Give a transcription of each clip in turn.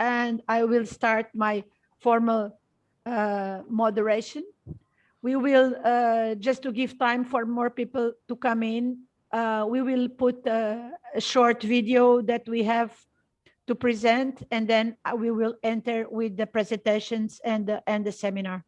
and I will start my formal moderation. We will, just to give time for more people to come in, we will put a short video that we have to present, and then we will enter with the presentations and the seminar.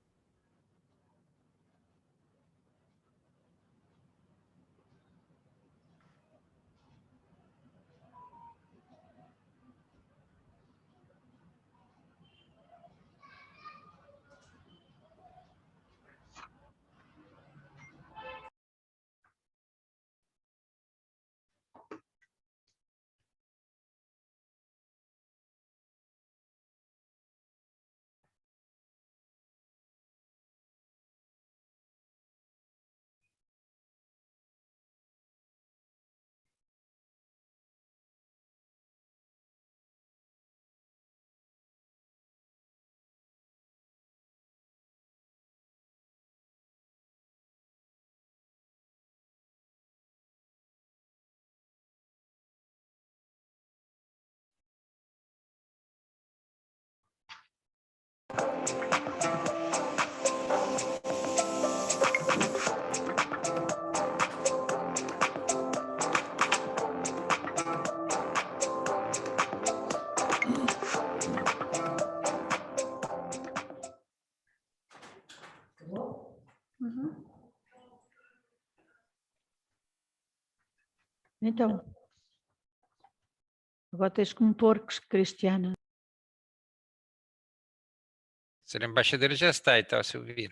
Então, agora tens como porcos, Cristiana. Ser embaixadora já está, então, a se ouvir.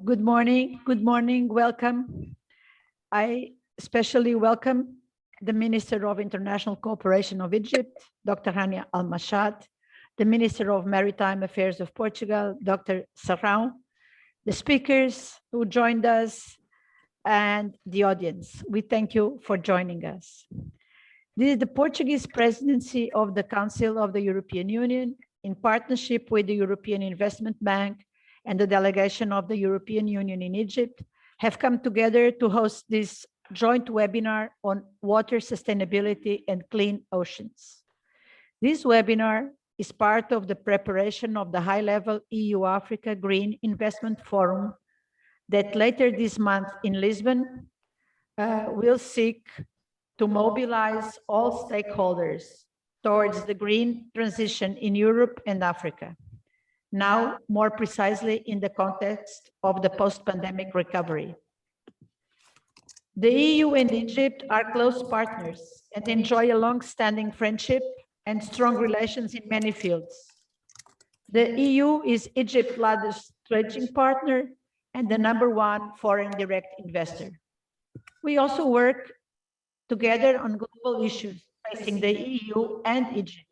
Good morning, welcome. I especially welcome the Minister of International Cooperation of Egypt, Dr. Hania Al-Mashad, the Minister of Maritime Affairs of Portugal, Dr. Serrão, the speakers who joined us, and the audience. We thank you for joining us. This is the Portuguese presidency of the Council of the European Union in partnership with the European Investment Bank and the delegation of the European Union in Egypt have come together to host this joint webinar on water sustainability and clean oceans. This webinar is part of the preparation of the high-level EU-Africa Green Investment Forum that later this month in Lisbon will seek to mobilize all stakeholders towards the green transition in Europe and Africa. Now, more precisely in the context of the post-pandemic recovery. The EU and Egypt are close partners and enjoy a long-standing friendship and strong relations in many fields. The EU is Egypt's largest trading partner and the #1 foreign direct investor. We also work together on global issues facing the EU and Egypt,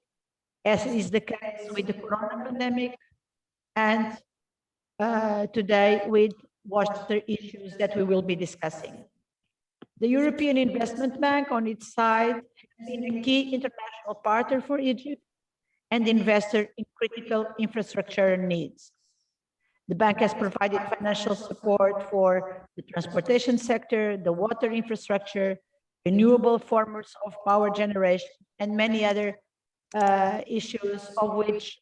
as is the case with the corona pandemic and today with water issues that we will be discussing. The European Investment Bank, on its side, has been a key international partner for Egypt and investor in critical infrastructure needs. The bank has provided financial support for the transportation sector, the water infrastructure, renewable forms of power generation, and many other issues of which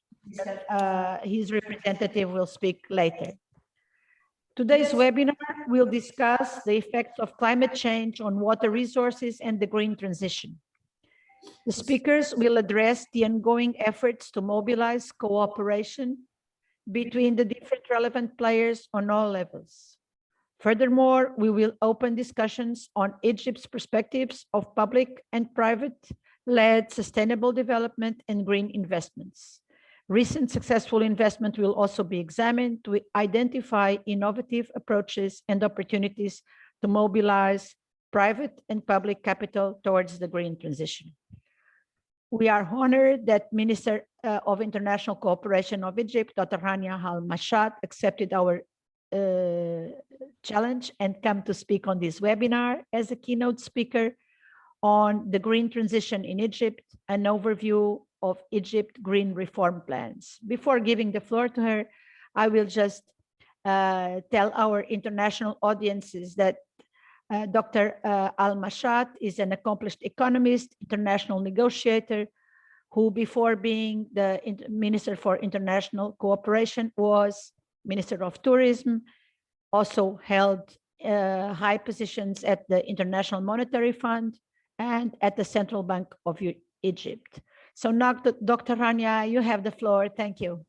his representative will speak later. Today's webinar will discuss the effects of climate change on water resources and the green transition. The speakers will address the ongoing efforts to mobilize cooperation between the different relevant players on all levels. Furthermore, we will open discussions on Egypt's perspectives of public and private-led sustainable development and green investments. Recent successful investment will also be examined to identify innovative approaches and opportunities to mobilize private and public capital towards the green transition. We are honored that Minister of International Cooperation of Egypt, Dr. Hania Al-Mashad, accepted our challenge and come to speak on this webinar as a keynote speaker on the green transition in Egypt, an overview of Egypt green reform plans. Before giving the floor to her, I will just tell our international audiences that Dr. Al-Mashat is an accomplished economist, international negotiator, who before being the Minister for International Cooperation was Minister of Tourism, also held high positions at the International Monetary Fund and at the Central Bank of Egypt. So now, Dr. Rania, you have the floor. Thank you.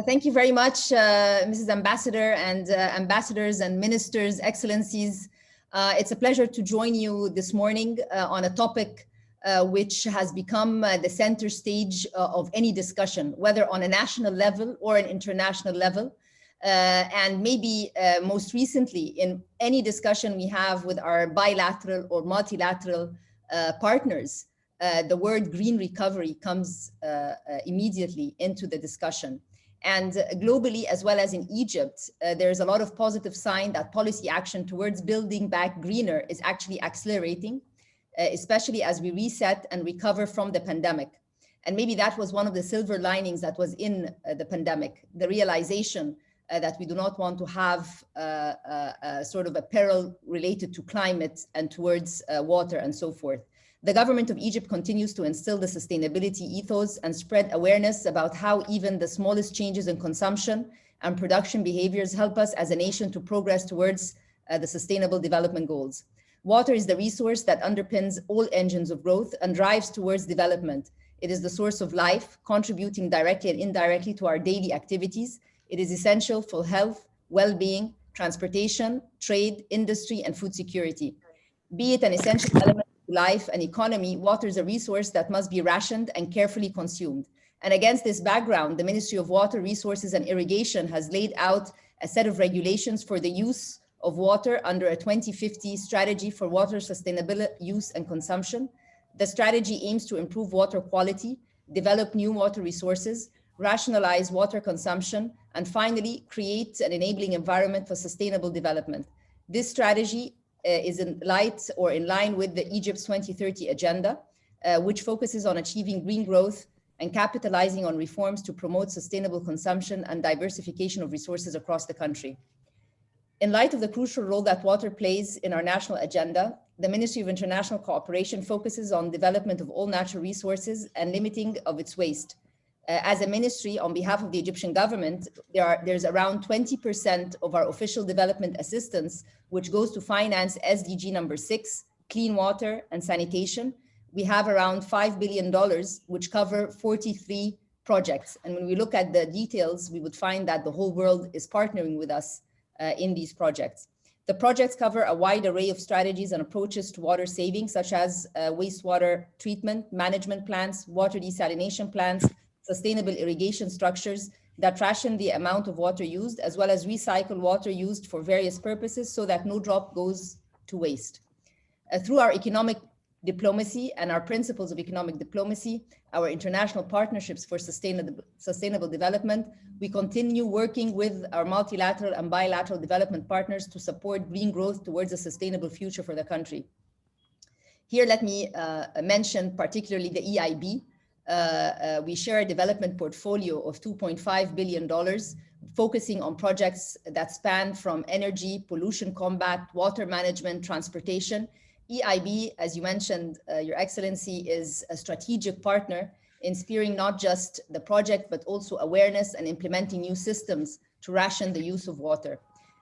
Thank you very much, Mrs. Ambassador and ambassadors and ministers, excellencies. It's a pleasure to join you this morning on a topic which has become the center stage of any discussion, whether on a national level or an international level. And maybe most recently in any discussion we have with our bilateral or multilateral partners, the word green recovery comes immediately into the discussion. And globally, as well as in Egypt, there's a lot of positive sign that policy action towards building back greener is actually accelerating, especially as we reset and recover from the pandemic. And maybe that was one of the silver linings that was in the pandemic, the realization that we do not want to have sort of a peril related to climate and towards water and so forth. The government of Egypt continues to instill the sustainability ethos and spread awareness about how even the smallest changes in consumption and production behaviors help us as a nation to progress towards the sustainable development goals. Water is the resource that underpins all engines of growth and drives towards development. It is the source of life, contributing directly and indirectly to our daily activities. It is essential for health, well-being, transportation, trade, industry, and food security. Be it an essential element of life and economy, water is a resource that must be rationed and carefully consumed. And against this background, the Ministry of Water, Resources and Irrigation has laid out a set of regulations for the use of water under a 2050 strategy for water sustainable use and consumption. The strategy aims to improve water quality, develop new water resources, rationalize water consumption, and finally create an enabling environment for sustainable development. This strategy is in line with the Egypt's 2030 agenda, which focuses on achieving green growth and capitalizing on reforms to promote sustainable consumption and diversification of resources across the country. In light of the crucial role that water plays in our national agenda, the Ministry of International Cooperation focuses on development of all natural resources and limiting of its waste. As a ministry, on behalf of the Egyptian government, there's around 20% of our official development assistance, which goes to finance SDG number 6, clean water and sanitation. We have around $5 billion, which cover 43 projects. And when we look at the details, we would find that the whole world is partnering with us in these projects. The projects cover a wide array of strategies and approaches to water saving, such as wastewater treatment, management plans, water desalination plans, sustainable irrigation structures that ration the amount of water used, as well as recycle water used for various purposes so that no drop goes to waste. Through our economic diplomacy and our principles of economic diplomacy, our international partnerships for sustainable development, we continue working with our multilateral and bilateral development partners to support green growth towards a sustainable future for the country. Here, let me mention particularly the EIB. We share a development portfolio of $2.5 billion, focusing on projects that span from energy, pollution combat, water management, transportation. EIB, as you mentioned, Your Excellency, is a strategic partner in steering not just the project, but also awareness and implementing new systems to ration the use of water.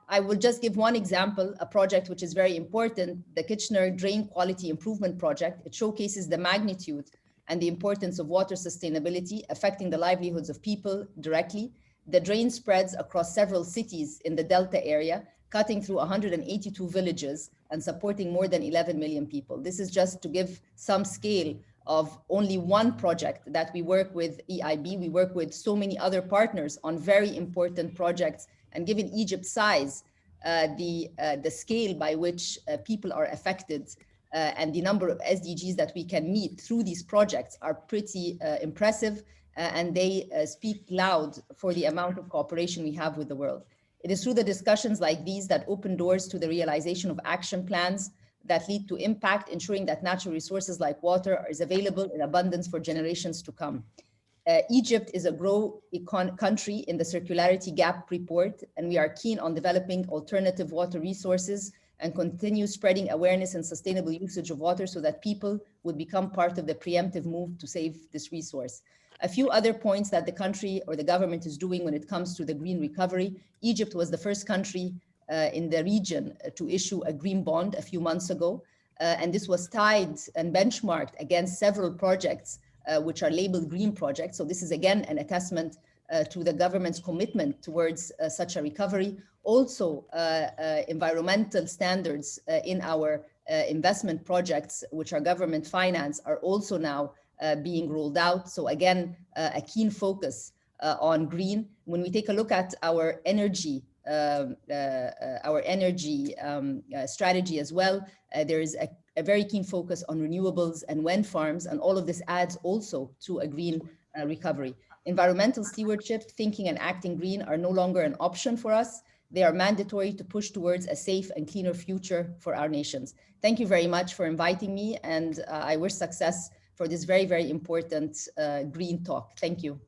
I will just give one example, a project which is very important, the Kitchener Drain Quality Improvement Project. It showcases the magnitude and the importance of water sustainability affecting the livelihoods of people directly. The drain spreads across several cities in the Delta area, cutting through 182 villages and supporting more than 11 million people. This is just to give some scale of only one project that we work with EIB. We work with so many other partners on very important projects, and given Egypt's size, the scale by which people are affected and the number of SDGs that we can meet through these projects are pretty impressive, and they speak loud for the amount of cooperation we have with the world. It is through the discussions like these that open doors to the realization of action plans that lead to impact, ensuring that natural resources like water is available in abundance for generations to come. Egypt is a grow country in the Circularity Gap report, and we are keen on developing alternative water resources and continue spreading awareness and sustainable usage of water so that people would become part of the preemptive move to save this resource. A few other points that the country or the government is doing when it comes to the green recovery. Egypt was the first country in the region to issue a green bond a few months ago. And this was tied and benchmarked against several projects which are labeled green projects. So this is again an attestament to the government's commitment towards such a recovery. Also, environmental standards in our investment projects, which are government financed, are also now being rolled out. So again, a keen focus on green. When we take a look at our energy strategy as well, there is a very keen focus on renewables and wind farms, and all of this adds also to a green recovery. Environmental stewardship, thinking and acting green are no longer an option for us. They are mandatory to push towards a safe and cleaner future for our nations. Thank you very much for inviting me, and I wish success for this very, very important green talk. Thank you.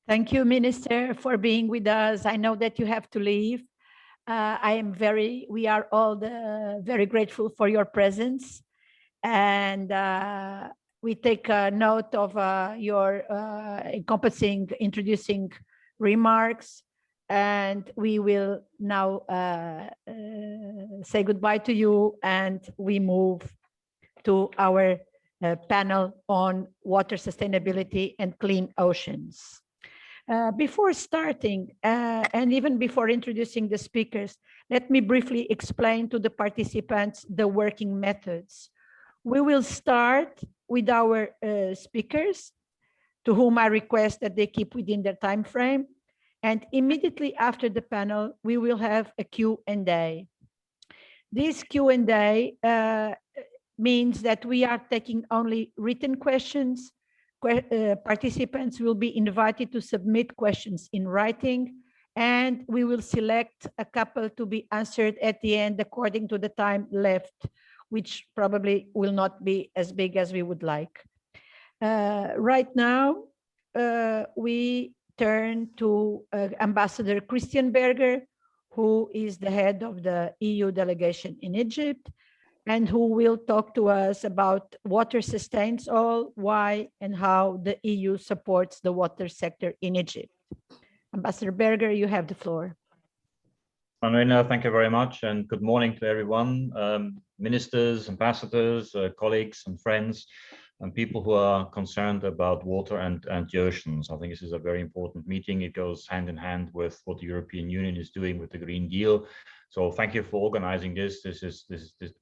Thank you, Minister, for being with us. I know that you have to leave. We are all very grateful for your presence, and we take note of your encompassing, introducing remarks, and we will now say goodbye to you, and we move to our panel on water sustainability and clean oceans. Before starting, and even before introducing the speakers, let me briefly explain to the participants the working methods. We will start with our speakers, to whom I request that they keep within their time frame. And immediately after the panel, we will have a Q&A. This Q&A means that we are taking only written questions. Participants will be invited to submit questions in writing, and we will select a couple to be answered at the end according to the time left, which probably will not be as big as we would like. Right now, we turn to Ambassador Christian Berger, who is the head of the EU delegation in Egypt, and who will talk to us about water sustains all, why and how the EU supports the water sector in Egypt. Ambassador Berger, you have the floor. Marina, thank you very much, and good morning to everyone, ministers, ambassadors, colleagues and friends, and people who are concerned about water and the oceans. I think this is a very important meeting. It goes hand in hand with what the European Union is doing with the Green Deal. So thank you for organizing this.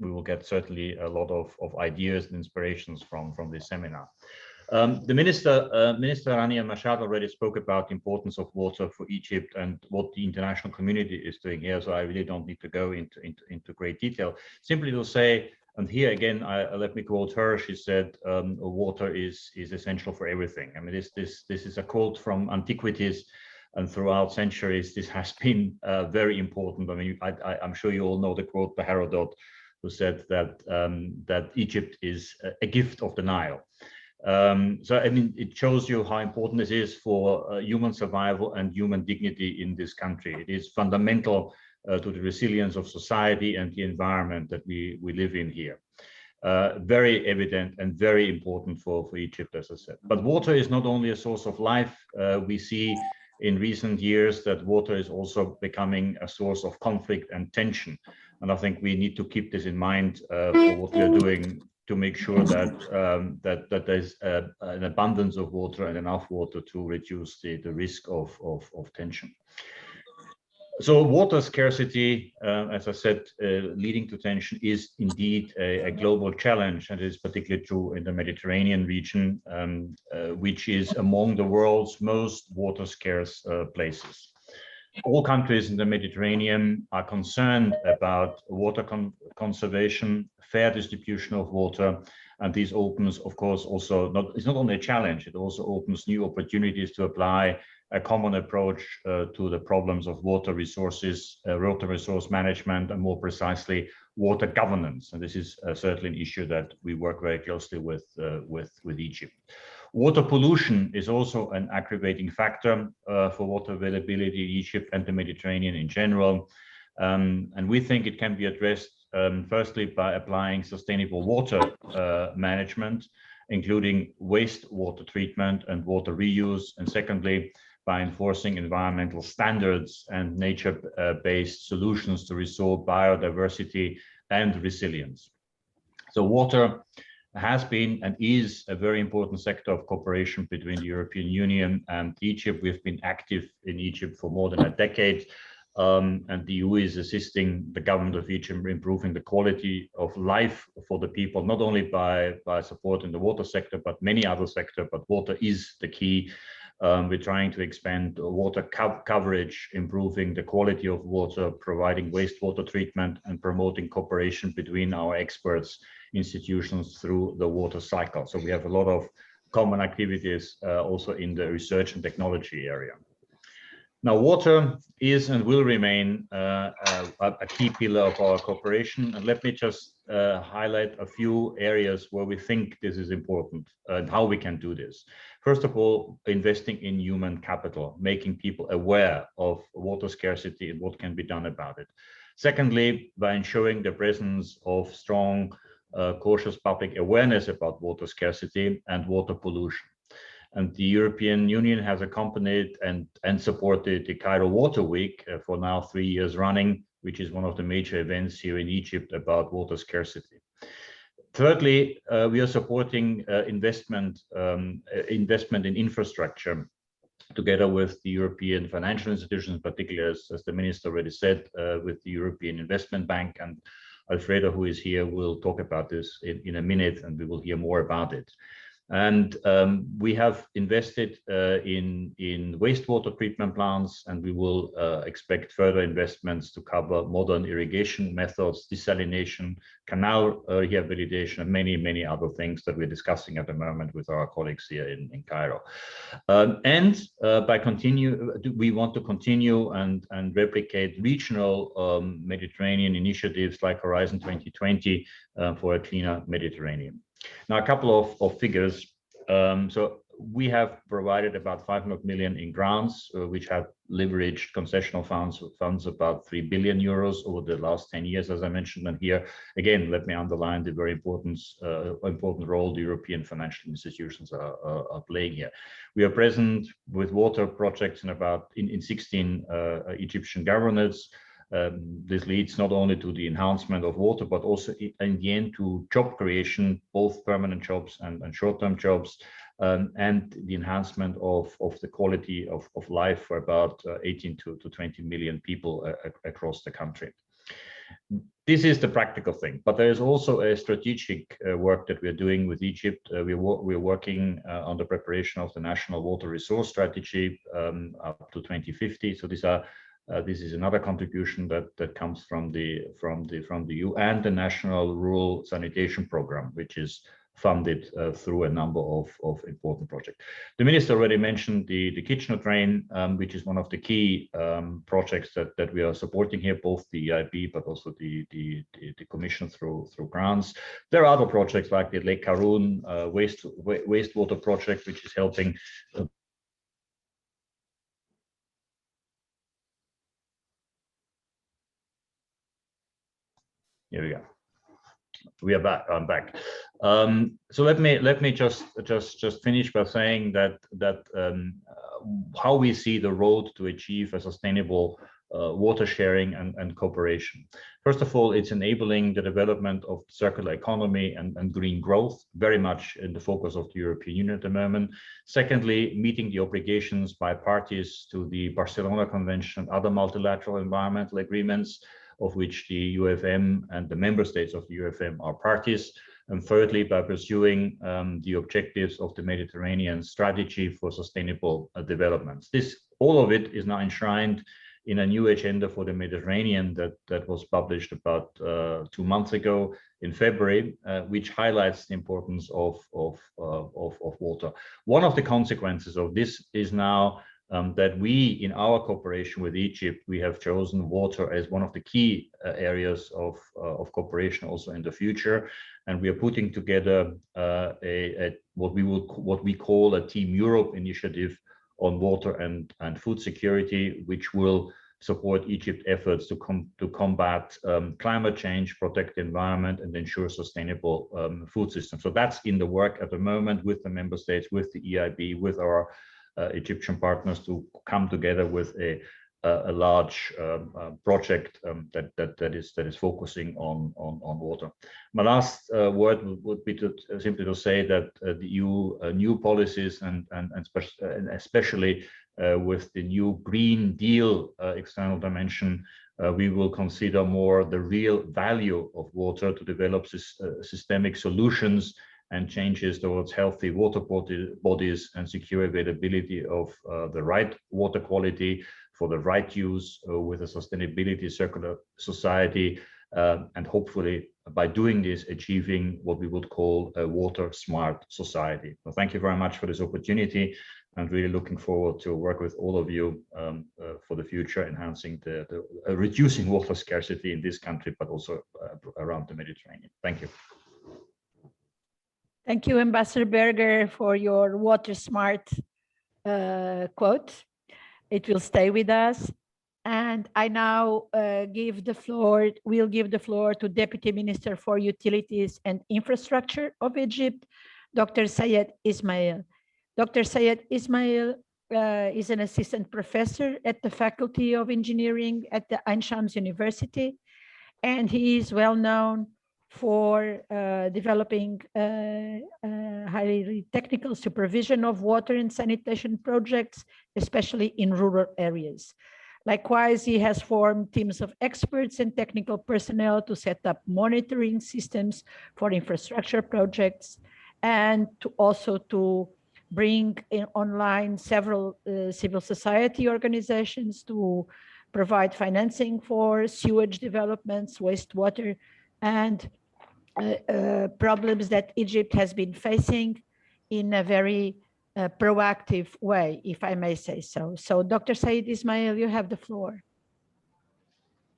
We will get certainly a lot of ideas and inspirations from this seminar. The Minister Rania Mashad already spoke about the importance of water for Egypt and what the international community is doing here. So I really don't need to go into great detail. Simply to say, and here again, let me quote her. She said, "Water is essential for everything." I mean, this is a quote from antiquities. And throughout centuries, this has been very important. I mean, I'm sure you all know the quote by Herodot, who said that Egypt is a gift of the Nile. So, I mean, it shows you how important this is for human survival and human dignity in this country. It is fundamental to the resilience of society and the environment that we live in here. Very evident and very important for Egypt, as I said. But water is not only a source of life. We see in recent years that water is also becoming a source of conflict and tension. And I think we need to keep this in mind for what we are doing to make sure that there's an abundance of water and enough water to reduce the risk of tension. So water scarcity, as I said, leading to tension is indeed a global challenge, and it is particularly true in the Mediterranean region, which is among the world's most water scarce places. All countries in the Mediterranean are concerned about water conservation, fair distribution of water, and this opens, of course, it's not only a challenge, it also opens new opportunities to apply a common approach to the problems of water resources, water resource management, and more precisely, water governance. And this is certainly an issue that we work very closely with Egypt. Water pollution is also an aggravating factor for water availability in Egypt and the Mediterranean in general. And we think it can be addressed firstly by applying sustainable water management, including wastewater treatment and water reuse, and secondly, by enforcing environmental standards and nature-based solutions to restore biodiversity and resilience. So water has been and is a very important sector of cooperation between the European Union and Egypt. We've been active in Egypt for more than a decade, and the EU is assisting the government of Egypt in improving the quality of life for the people, not only by supporting the water sector, but many other sectors, but water is the key. We're trying to expand water coverage, improving the quality of water, providing wastewater treatment, and promoting cooperation between our experts, institutions through the water cycle. So we have a lot of common activities also in the research and technology area. Now, water is and will remain a key pillar of our cooperation. And let me just highlight a few areas where we think this is important and how we can do this. First of all, investing in human capital, making people aware of water scarcity and what can be done about it. Secondly, by ensuring the presence of strong, cautious public awareness about water scarcity and water pollution. And the European Union has accompanied and supported the Cairo Water Week for now 3 years running, which is one of the major events here in Egypt about water scarcity. Thirdly, we are supporting investment in infrastructure together with the European financial institutions, particularly as the minister already said, with the European Investment Bank. And Alfredo, who is here, will talk about this in a minute, and we will hear more about it. And we have invested in wastewater treatment plants, and we will expect further investments to cover modern irrigation methods, desalination, canal rehabilitation, and many, many other things that we're discussing at the moment with our colleagues here in Cairo. We want to continue and replicate regional Mediterranean initiatives like Horizon 2020 for a cleaner Mediterranean. Now, a couple of figures. So we have provided about 500 million in grants, which have leveraged concessional funds about 3 billion euros over the last 10 years, as I mentioned. And here, again, let me underline the very important role the European financial institutions are playing here. We are present with water projects in 16 Egyptian governorates. This leads not only to the enhancement of water, but also in the end to job creation, both permanent jobs and short-term jobs, and the enhancement of the quality of life for about 18 to 20 million people across the country. This is the practical thing, but there is also a strategic work that we're doing with Egypt. We're working on the preparation of the National Water Resource Strategy up to 2050. So this is another contribution that comes from the EU, and the National Rural Sanitation Program, which is funded through a number of important projects. The minister already mentioned the Kitchener Train, which is one of the key projects that we are supporting here, both the EIB but also the Commission through grants. There are other projects like the Lake Karun wastewater project, which is helping. Here we go. We are back. I'm back. So let me just finish by saying that how we see the road to achieve a sustainable water sharing and cooperation. First of all, it's enabling the development of circular economy and green growth, very much in the focus of the European Union at the moment. Secondly, meeting the obligations by parties to the Barcelona Convention and other multilateral environmental agreements, of which the UFM and the member states of the UFM are parties. And thirdly, by pursuing the objectives of the Mediterranean strategy for sustainable developments. All of it is now enshrined in a new agenda for the Mediterranean that was published about 2 months ago in February, which highlights the importance of water. One of the consequences of this is now that we, in our cooperation with Egypt, we have chosen water as one of the key areas of cooperation also in the future, and we are putting together what we call a Team Europe initiative on water and food security, which will support Egypt's efforts to combat climate change, protect the environment, and ensure sustainable food systems. So that's in the work at the moment with the member states, with the EIB, with our Egyptian partners to come together with a large project that is focusing on water. My last word would be simply to say that the EU new policies and especially with the new Green Deal external dimension, we will consider more the real value of water to develop systemic solutions and changes towards healthy water bodies and secure availability of the right water quality for the right use with a sustainability circular society, and hopefully by doing this, achieving what we would call a water smart society. So thank you very much for this opportunity, and really looking forward to work with all of you for the future, enhancing reducing water scarcity in this country, but also around the Mediterranean. Thank you. Thank you, Ambassador Berger, for your water smart quote. It will stay with us. And I now will give the floor to Deputy Minister for Utilities and Infrastructure of Egypt, Dr. Sayed Ismail. Dr. Sayed Ismail is an assistant professor at the Faculty of Engineering at the Ain Shams University, and he is well known for developing highly technical supervision of water and sanitation projects, especially in rural areas. Likewise, he has formed teams of experts and technical personnel to set up monitoring systems for infrastructure projects, and to bring online several civil society organizations to provide financing for sewage developments, wastewater, and problems that Egypt has been facing in a very proactive way, if I may say so. So Dr. Sayed Ismail, you have the floor.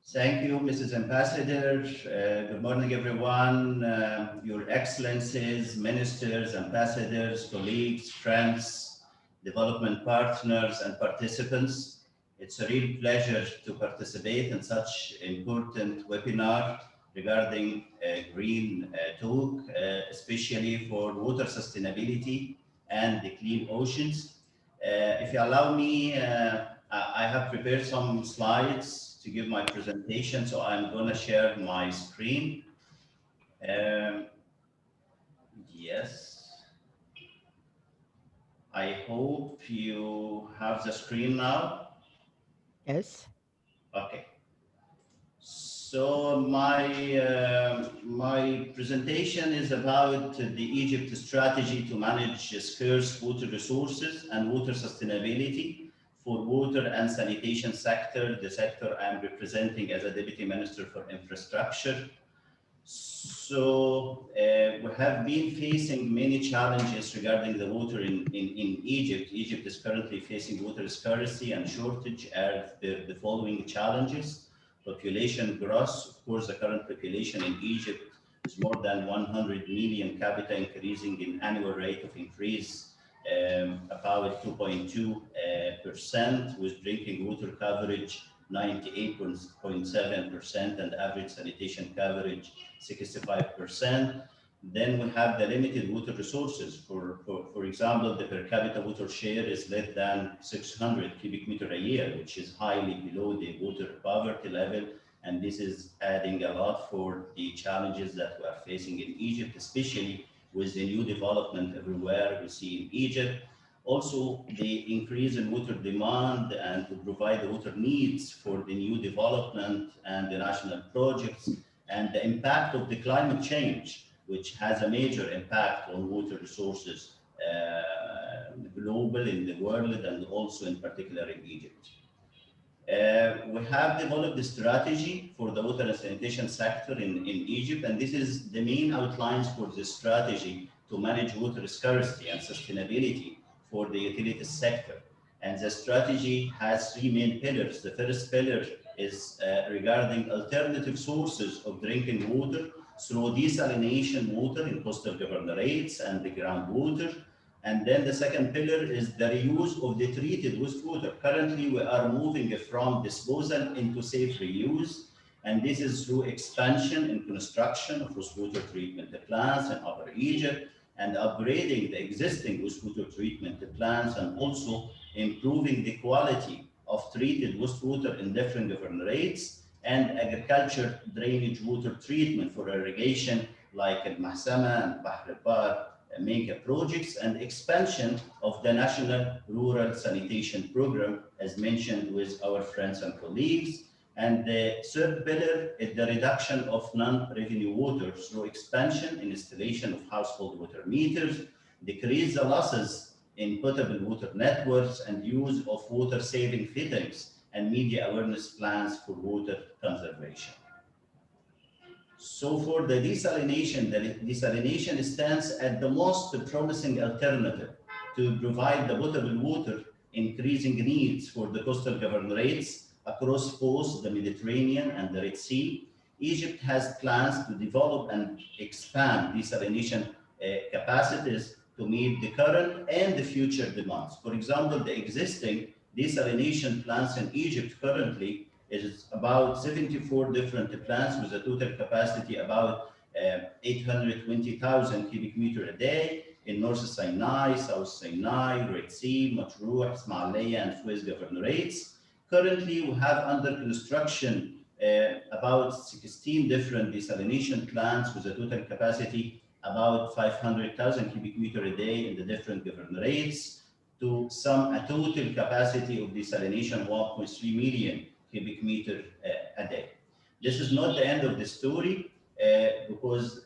Thank you, Mrs. Ambassador. Good morning, everyone. Your Excellencies, ministers, ambassadors, colleagues, friends, development partners, and participants. It's a real pleasure to participate in such important webinar regarding green talk, especially for water sustainability and the clean oceans. If you allow me, I have prepared some slides to give my presentation, so I'm going to share my screen. Yes. I hope you have the screen now. Yes. Okay. So my presentation is about the Egypt strategy to manage scarce water resources and water sustainability for water and sanitation sector, the sector I'm representing as a Deputy Minister for Infrastructure. So we have been facing many challenges regarding the water in Egypt. Egypt is currently facing water scarcity and shortage as the following challenges. Population growth, of course, the current population in Egypt is more than 100 million capita, increasing in annual rate of increase about 2.2%, with drinking water coverage 98.7% and average sanitation coverage 65%. Then we have the limited water resources. For example, the per capita water share is less than 600 cubic meter a year, which is highly below the water poverty level. And this is adding a lot for the challenges that we are facing in Egypt, especially with the new development everywhere we see in Egypt. Also, the increase in water demand and to provide the water needs for the new development and the national projects, and the impact of the climate change, which has a major impact on water resources global in the world and also in particular in Egypt. We have developed a strategy for the water and sanitation sector in Egypt, and this is the main outlines for the strategy to manage water scarcity and sustainability for the utilities sector. And the strategy has three main pillars. The first pillar is regarding alternative sources of drinking water through desalination water in coastal governorates and the groundwater. And then the second pillar is the reuse of the treated wastewater. Currently, we are moving from disposal into safe reuse. And this is through expansion and construction of wastewater treatment plants in Upper Egypt, and upgrading the existing wastewater treatment plants, and also improving the quality of treated wastewater in different governorates, and agriculture drainage water treatment for irrigation like Massama and Bahr mega projects, and expansion of the National Rural Sanitation Program, as mentioned with our friends and colleagues. And the third pillar is the reduction of non-revenue water through expansion and installation of household water meters, decrease the losses in potable water networks, and use of water-saving fittings and media awareness plans for water conservation. So for the desalination stands at the most promising alternative to provide the potable water increasing needs for the coastal governorates across both the Mediterranean and the Red Sea. Egypt has plans to develop and expand desalination capacities to meet the current and the future demands. For example, the existing desalination plants in Egypt currently is about 74 different plants with a total capacity about 820,000 cubic meter a day in North Sinai, South Sinai, Red Sea, Matruh, Ismailia, and Suez governorates. Currently, we have under construction about 16 different desalination plants with a total capacity about 500,000 cubic meter a day in the different governorates, to a total capacity of desalination 1.3 million cubic meter a day. This is not the end of the story, because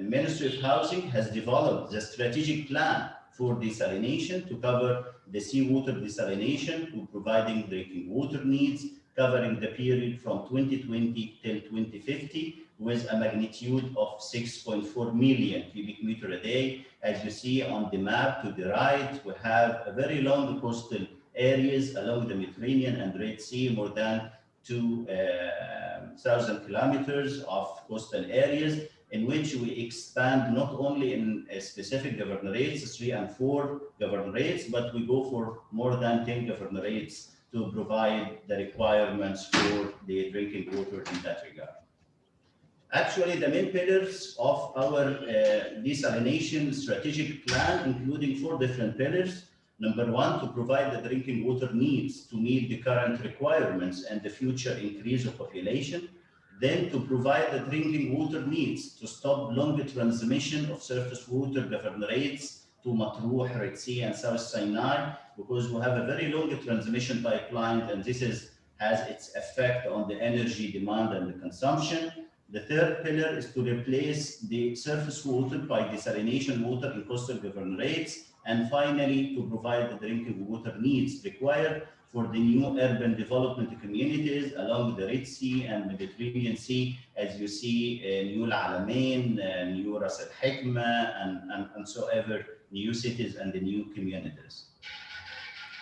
Ministry of Housing has developed the strategic plan for desalination to cover the seawater desalination to providing drinking water needs, covering the period from 2020 till 2050 with a magnitude of 6.4 million cubic meter a day. As you see on the map to the right, we have a very long coastal areas along the Mediterranean and Red Sea, more than 2,000 kilometers of coastal areas, in which we expand not only in specific governorates, 3 and 4 governorates, but we go for more than 10 governorates to provide the requirements for the drinking water in that regard. Actually, the main pillars of our desalination strategic plan, including 4 different pillars. Number 1, to provide the drinking water needs to meet the current requirements and the future increase of population. Then to provide the drinking water needs to stop long transmission of surface water governorates to Matruh, Red Sea, and South Sinai, because we have a very long transmission pipeline, and this has its effect on the energy demand and the consumption. The third pillar is to replace the surface water by desalination water in coastal governorates, and finally to provide the drinking water needs required for the new urban development communities along the Red Sea and Mediterranean Sea, as you see, New Al-Alamein, New Ras Al-Hikma, and so ever new cities and the new communities.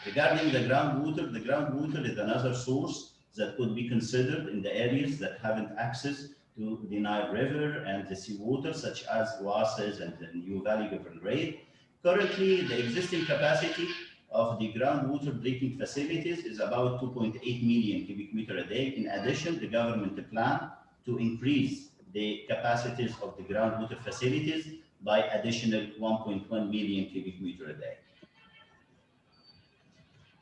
Regarding the groundwater is another source that could be considered in the areas that haven't access to the Nile River and the seawater, such as Oasis and the New Valley Governorate. Currently, the existing capacity of the groundwater drinking facilities is about 2.8 million cubic meter a day. In addition, the government plan to increase the capacities of the groundwater facilities by additional 1.1 million cubic meter a day.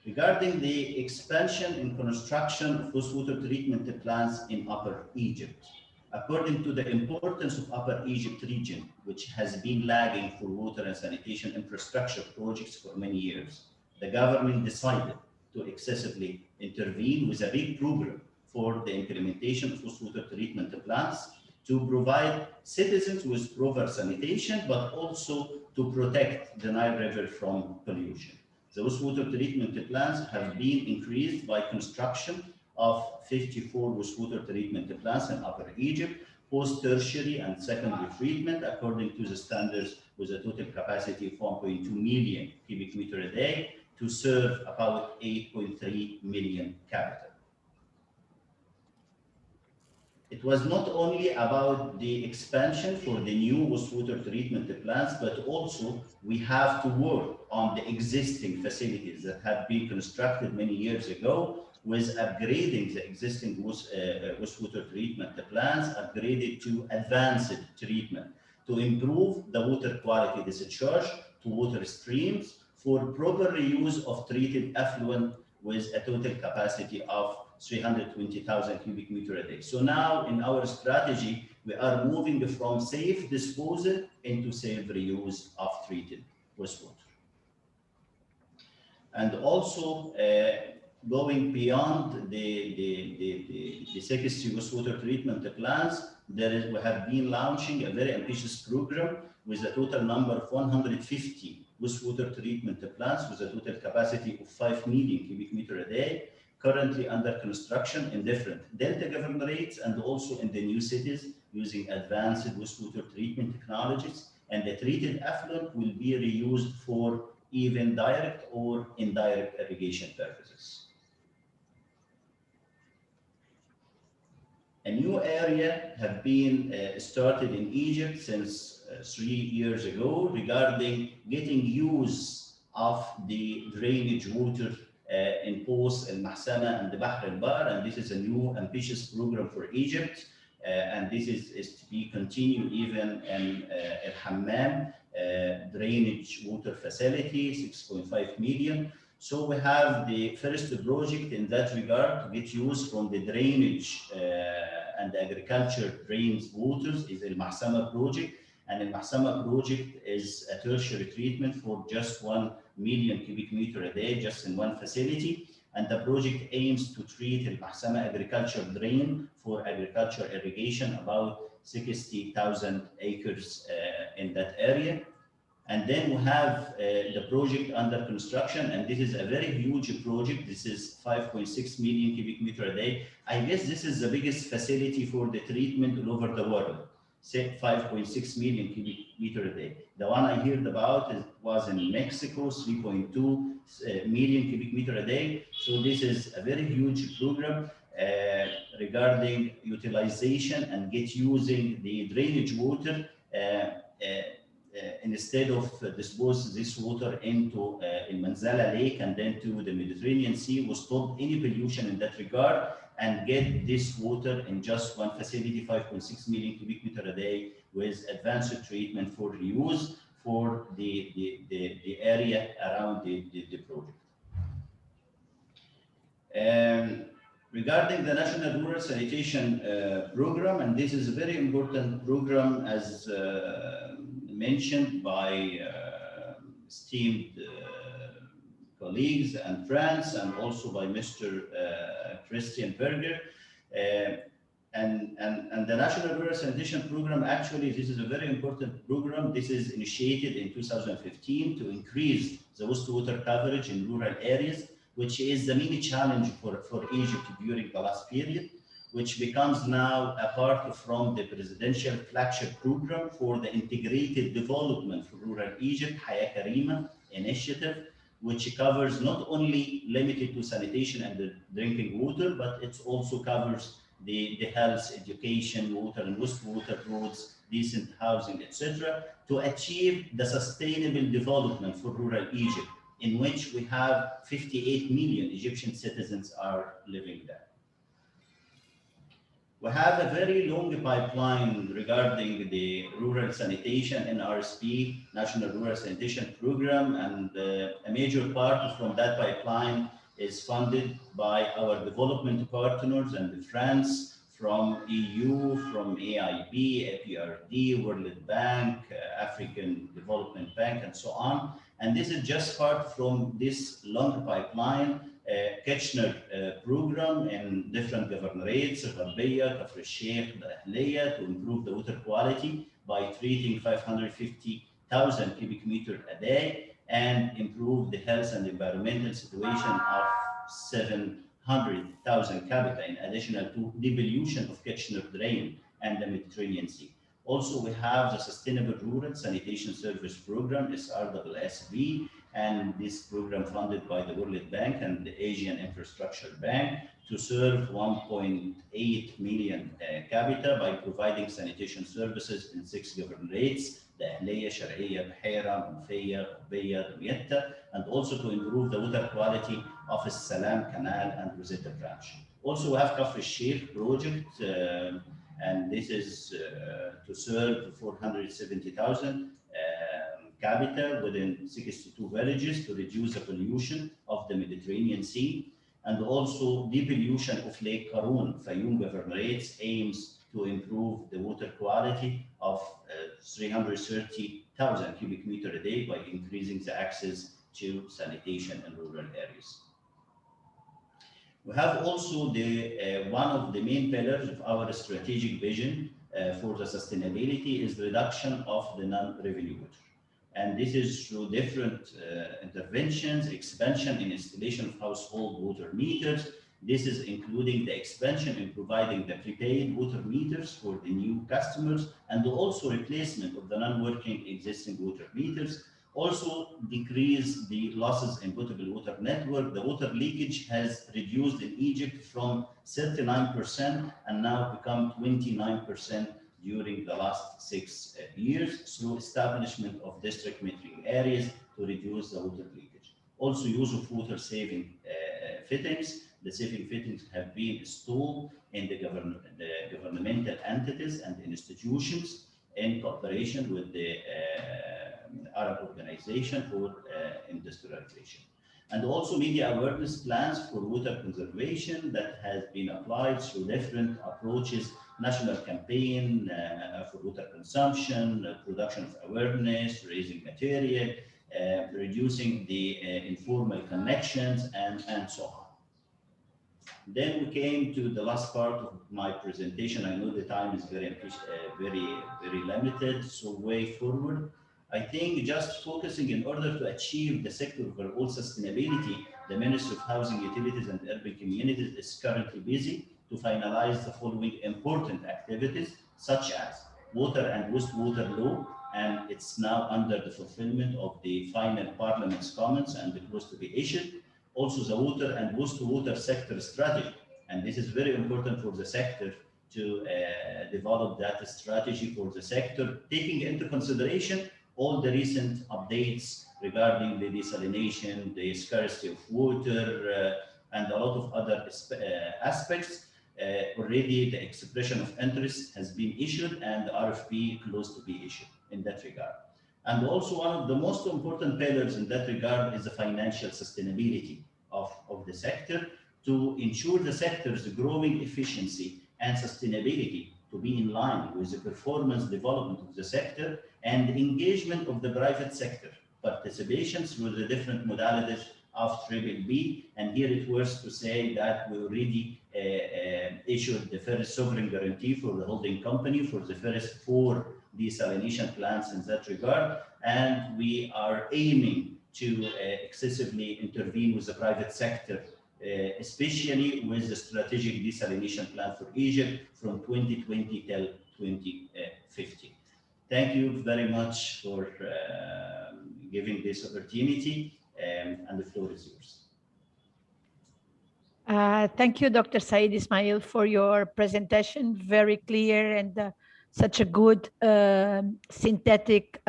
Regarding the expansion and construction of wastewater treatment plants in Upper Egypt, according to the importance of Upper Egypt region, which has been lagging for water and sanitation infrastructure projects for many years, the government decided to excessively intervene with a big program for the implementation of wastewater treatment plants to provide citizens with proper sanitation, but also to protect the Nile River from pollution. The wastewater treatment plants have been increased by construction of 54 wastewater treatment plants in Upper Egypt, post-tertiary and secondary treatment according to the standards, with a total capacity of 1.2 million cubic meter a day to serve about 8.3 million capital. It it was not only about the expansion for the new wastewater treatment plants, but also we have to work on the existing facilities that have been constructed many years ago, with upgrading the existing wastewater treatment plants, upgraded to advanced treatment to improve the water quality discharge to water streams for proper reuse of treated effluent with a total capacity of 320,000 cubic meter a day. So now in our strategy, we are moving from safe disposal into safe reuse of treated wastewater. And also going beyond the 60 wastewater treatment plants, we have been launching a very ambitious program with a total number of 150 wastewater treatment plants with a total capacity of 5 million cubic meter a day, currently under construction in different delta governorates and also in the new cities using advanced wastewater treatment technologies. And the treated effluent will be reused for even direct or indirect irrigation purposes. A new area have been started in Egypt since 3 years ago regarding getting use of the drainage water in both Massama and the Bahr al-Bar, and this is a new ambitious program for Egypt, and this is to be continued even in Al-Hammam drainage water facility, 6.5 million. So we have the first project in that regard to get use from the drainage and agriculture drains waters is the Massama Project. And the Massama Project is a tertiary treatment for just 1 million cubic meter a day, just in one facility. And the project aims to treat the Massama agriculture drain for agriculture irrigation, about 60,000 acres in that area. And then we have the project under construction, and this is a very huge project. This is 5.6 million cubic meter a day. I guess this is the biggest facility for the treatment all over the world, say 5.6 million cubic meter a day. The one I heard about was in Mexico, 3.2 million cubic meter a day. So this is a very huge program regarding utilization and get using the drainage water instead of dispose this water into Manzala Lake and then to the Mediterranean Sea, we stop any pollution in that regard and get this water in just one facility, 5.6 million cubic meter a day, with advanced treatment for reuse for the area around the project. Regarding the National Rural Sanitation Program, and this is a very important program as mentioned by esteemed colleagues and friends, and also by Mr. Christian Berger. And the National Rural Sanitation Program, actually, this is a very important program. This is initiated in 2015 to increase the wastewater coverage in rural areas, which is the main challenge for Egypt during the last period, which becomes now a part from the presidential flagship program for the integrated development for rural Egypt, Hayat Karima initiative, which covers not only limited to sanitation and the drinking water, but it also covers the health, education, water and wastewater, roads, decent housing, etc., to achieve the sustainable development for rural Egypt, in which we have 58 million Egyptian citizens are living there. We have a very long pipeline regarding the rural sanitation and RSP, National Rural Sanitation Program, and a major part from that pipeline is funded by our development partners and friends from EU, from AIB, APRD, World Bank, African Development Bank, and so on. And this is just part from this long pipeline Kitchener program in different governorates, Gharbiya, Kafr al-Sheikh, Ahliya, to improve the water quality by treating 550,000 cubic meter a day and improve the health and environmental situation of 700,000 capita, in addition to devolution of Kitchener drain and the Mediterranean Sea. Also, we have the Sustainable Rural Sanitation Service Program, SRSSB, and this program funded by the World Bank and the Asian Infrastructure Bank to serve 1.8 million capita by providing sanitation services in 6 governorates: Dahliya, Sharqiyya, Bhira, Manfiyya, Qubiyya, Damietta, and also to improve the water quality of the Salam Canal and Rosetta Branch. Also, we have Kafr Sheikh project, and this is to serve 470,000 capita within 62 villages to reduce the pollution of the Mediterranean Sea, and also depollution of Lake Karun. Fayoum Governorates aims to improve the water quality of 330,000 cubic meter a day by increasing the access to sanitation in rural areas. We have also the one of the main pillars of our strategic vision for the sustainability is the reduction of the non-revenue water. And this is through different interventions, expansion and installation of household water meters. This is including the expansion in providing the prepaid water meters for the new customers, and also replacement of the non-working existing water meters. Also decrease the losses in potable water network. The water leakage has reduced in Egypt from 39% and now become 29% during the last 6 years through establishment of district metering areas to reduce the water leakage. Also use of water saving fittings. The saving fittings have been installed in the governmental entities and institutions in cooperation with the Arab Organization for Industrialization. And also media awareness plans for water conservation that has been applied through different approaches: national campaign for water consumption, production of awareness, raising material, reducing the informal connections, and so on. Then we came to the last part of my presentation. I know the time is very limited, so way forward. I think just focusing in order to achieve the sector overall sustainability, the Ministry of Housing, Utilities and Urban Communities is currently busy to finalize the following important activities, such as water and wastewater law, and it's now under the fulfillment of the final Parliament's comments and close to be issued. Also the water and wastewater sector strategy, and this is very important for the sector to develop that strategy for the sector, taking into consideration all the recent updates regarding the desalination, the scarcity of water, and a lot of other aspects. Already the expression of interest has been issued and the RFP close to be issued in that regard. And also one of the most important pillars in that regard is the financial sustainability of the sector to ensure the sector's growing efficiency and sustainability to be in line with the performance development of the sector and engagement of the private sector, participation through the different modalities of BBB. And here it was to say that we already issued the first sovereign guarantee for the holding company for the first 4 desalination plants in that regard. And we are aiming to excessively intervene with the private sector, especially with the strategic desalination plan for Egypt from 2020 till 2050. Thank you very much for giving this opportunity, and the floor is yours. Thank you, Dr. Said Ismail, for your presentation. Very clear and such a good synthetic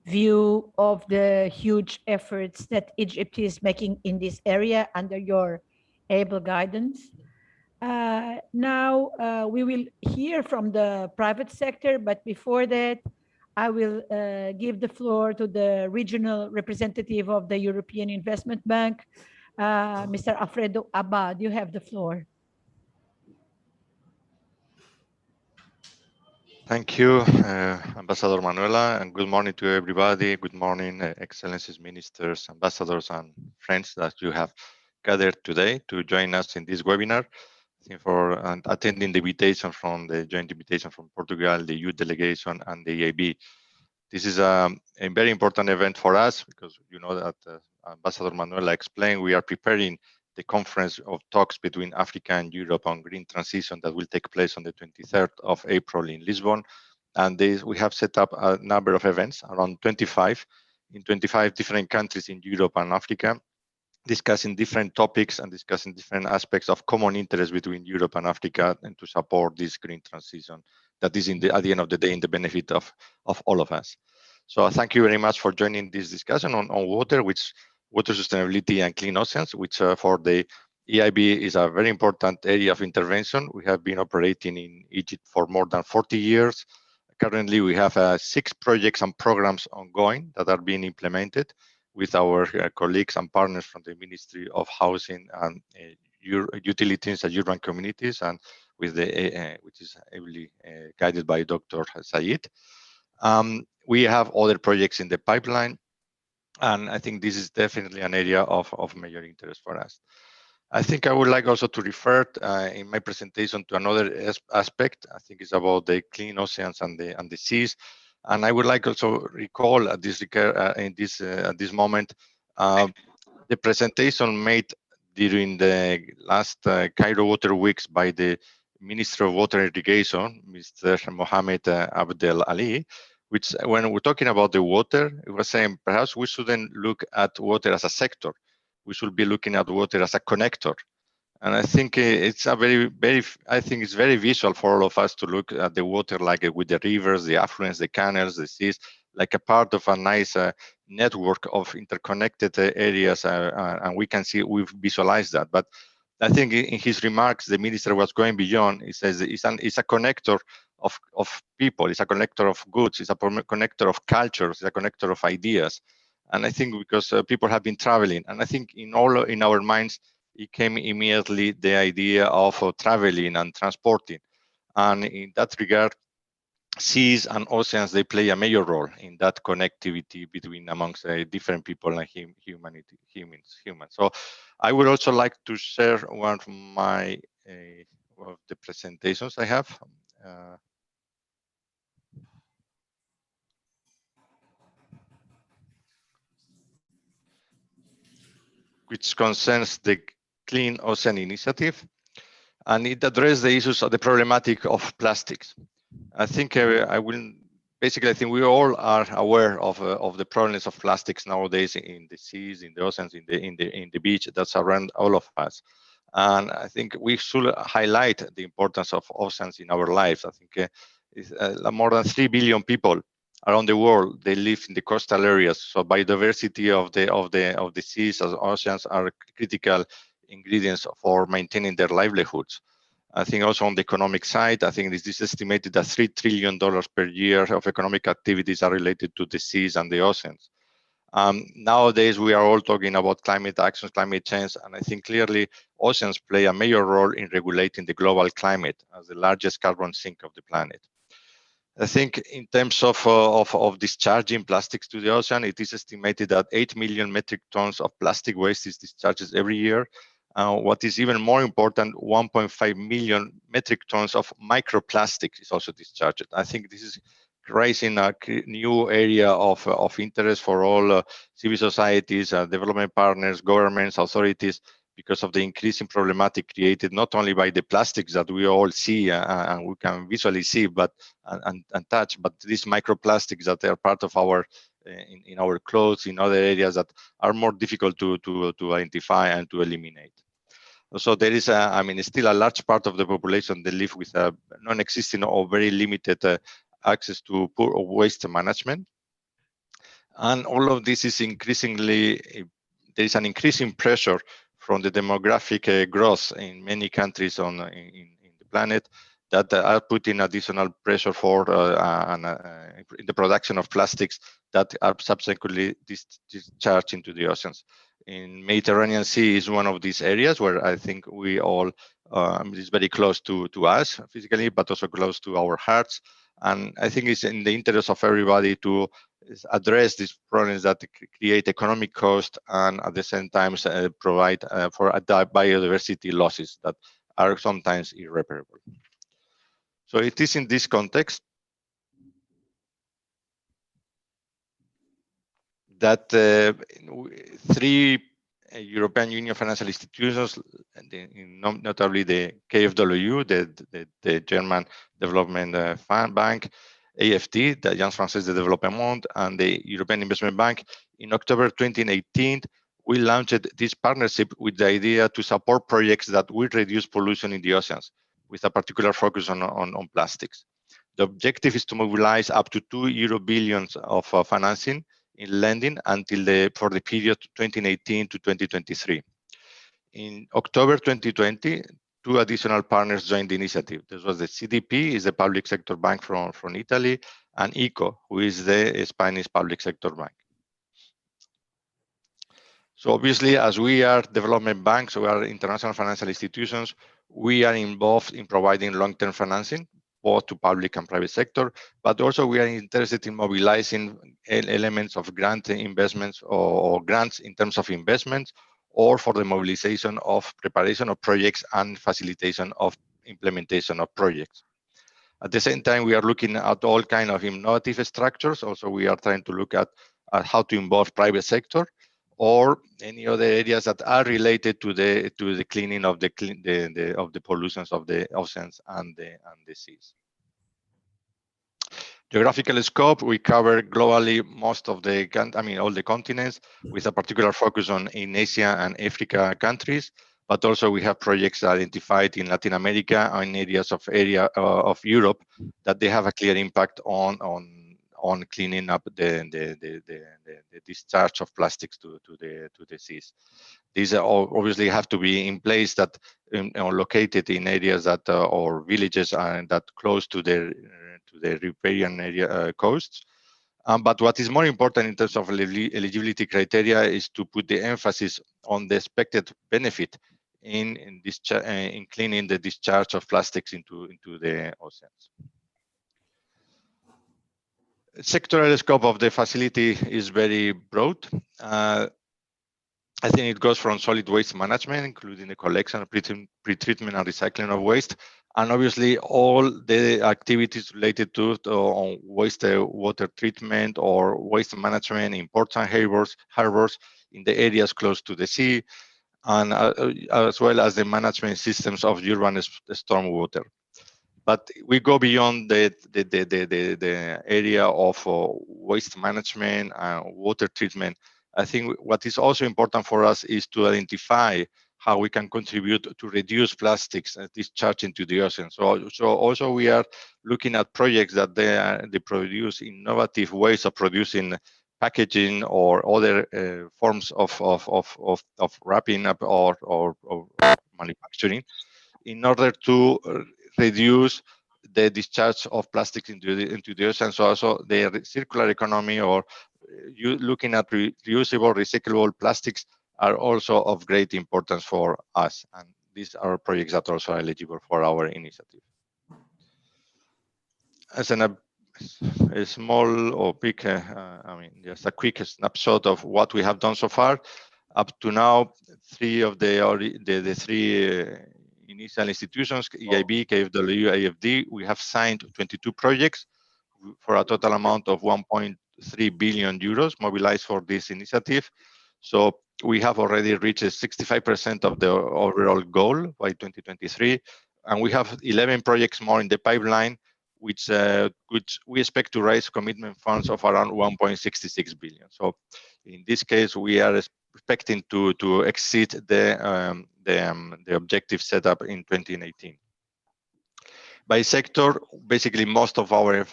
view of the huge efforts that Egypt is making in this area under your able guidance. Now we will hear from the private sector, but before that, I will give the floor to the regional representative of the European Investment Bank, Mr. Alfredo Abad. You have the floor. Thank you, Ambassador Manuela, and good morning to everybody. Good morning, Excellencies, Ministers, Ambassadors, and friends that you have gathered today to join us in this webinar. Thank you for attending the invitation from the joint invitation from Portugal, the youth delegation, and the EIB. This is a very important event for us because you know that Ambassador Manuela explained we are preparing the conference of talks between Africa and Europe on green transition that will take place on the 23rd of April in Lisbon. And we have set up a number of events, around 25, in 25 different countries in Europe and Africa, discussing different topics and discussing different aspects of common interest between Europe and Africa, and to support this green transition that is at the end of the day in the benefit of all of us. So thank you very much for joining this discussion on water, which water sustainability and clean oceans, which for the EIB is a very important area of intervention. We have been operating in Egypt for more than 40 years. Currently, we have 6 projects and programs ongoing that are being implemented with our colleagues and partners from the Ministry of Housing and Utilities and Urban Communities, and with the which is heavily guided by Dr. Said. We have other projects in the pipeline, and I think this is definitely an area of major interest for us. I think I would like also to refer in my presentation to another aspect. I think it's about the clean oceans and the seas. And I would like also recall at this moment the presentation made during the last Cairo Water Weeks by the Minister of Water and Irrigation, Mr. Mohammed Abdel Ali, which when we're talking about the water, it was saying perhaps we shouldn't look at water as a sector. We should be looking at water as a connector. And I think it's a I think it's very visual for all of us to look at the water like with the rivers, the affluents, the canals, the seas, like a part of a nice network of interconnected areas. And we can see, we've visualized that. But I think in his remarks, the minister was going beyond. He says it's a connector of people, it's a connector of goods, it's a connector of cultures, it's a connector of ideas. And I think because people have been traveling, and I think in our minds, it came immediately the idea of traveling and transporting. And in that regard, seas and oceans, they play a major role in that connectivity between amongst different people and humans. So I would also like to share one of my of the presentations I have. Which concerns the Clean Ocean Initiative, and it addresses the issues of the problematic of plastics. I think I think we all are aware of the problems of plastics nowadays in the seas, in the oceans, in the beach that surround all of us. And I think we should highlight the importance of oceans in our lives. I think more than 3 billion people around the world, they live in the coastal areas. So biodiversity of the seas and oceans are critical ingredients for maintaining their livelihoods. I think also on the economic side, I think this is estimated that $3 trillion per year of economic activities are related to the seas and the oceans. Nowadays, we are all talking about climate actions, climate change, and I think clearly oceans play a major role in regulating the global climate as the largest carbon sink of the planet. I think in terms of discharging plastics to the ocean, it is estimated that 8 million metric tons of plastic waste is discharged every year. What is even more important, 1.5 million metric tons of microplastics is also discharged. I think this is raising a new area of interest for all civil societies, development partners, governments, authorities, because of the increasing problematic created not only by the plastics that we all see and we can visually see and touch, but these microplastics that are part of our in our clothes, in other areas that are more difficult to identify and to eliminate. So there is still a large part of the population that live with a non-existing or very limited access to poor waste management. And all of this is increasingly, there is an increasing pressure from the demographic growth in many countries in the planet that are putting additional pressure for in the production of plastics that are subsequently discharged into the oceans. In Mediterranean Sea is one of these areas where I think we all is very close to us physically, but also close to our hearts. And I think it's in the interest of everybody to address these problems that create economic cost and at the same time provide for biodiversity losses that are sometimes irreparable. So it is in this context that 3 European Union financial institutions, notably the KfW, the German Development Bank, AFD, the Agence Française de Développement, and the European Investment Bank, in October 2018, we launched this partnership with the idea to support projects that will reduce pollution in the oceans, with a particular focus on plastics. The objective is to mobilize up to €2 billion of financing in lending for the period 2018 to 2023. In October 2020, 2 additional partners joined the initiative. This was the CDP, is the public sector bank from Italy, and ICO, who is the Spanish public sector bank. So obviously, as we are development banks, we are international financial institutions, we are involved in providing long-term financing, both to public and private sector, but also we are interested in mobilizing elements of grant investments or grants in terms of investments, or for the mobilization of preparation of projects and facilitation of implementation of projects. At the same time, we are looking at all kinds of innovative structures. Also, we are trying to look at how to involve private sector or any other areas that are related to the cleaning of the pollutions of the oceans and the seas. Geographical scope, we cover globally all the continents, with a particular focus in Asia and Africa countries, but also we have projects identified in Latin America and areas of Europe that they have a clear impact on cleaning up the discharge of plastics to the seas. These obviously have to be in place that located in areas that or villages that close to the riparian area coasts. But what is more important in terms of eligibility criteria is to put the emphasis on the expected benefit in cleaning the discharge of plastics into the oceans. Sectoral scope of the facility is very broad. I think it goes from solid waste management, including the collection, pretreatment, and recycling of waste, and obviously all the activities related to waste water treatment or waste management in ports and harbors in the areas close to the sea, and as well as the management systems of urban stormwater. But we go beyond the area of waste management and water treatment. I think what is also important for us is to identify how we can contribute to reduce plastics discharge into the ocean. So also we are looking at projects that they produce innovative ways of producing packaging or other forms of wrapping up or manufacturing in order to reduce the discharge of plastics into the ocean. So also the circular economy or looking at reusable, recyclable plastics are also of great importance for us. And these are projects that are also eligible for our initiative. As a small or big, just a quick snapshot of what we have done so far. Up to now, three initial institutions, EIB, KfW, AFD, we have signed 22 projects for a total amount of 1.3 billion euros mobilized for this initiative. So we have already reached 65% of the overall goal by 2023, and we have 11 projects more in the pipeline, which we expect to raise commitment funds of around 1.66 billion. So in this case, we are expecting to exceed the objective set up in 2018. By sector, basically most of our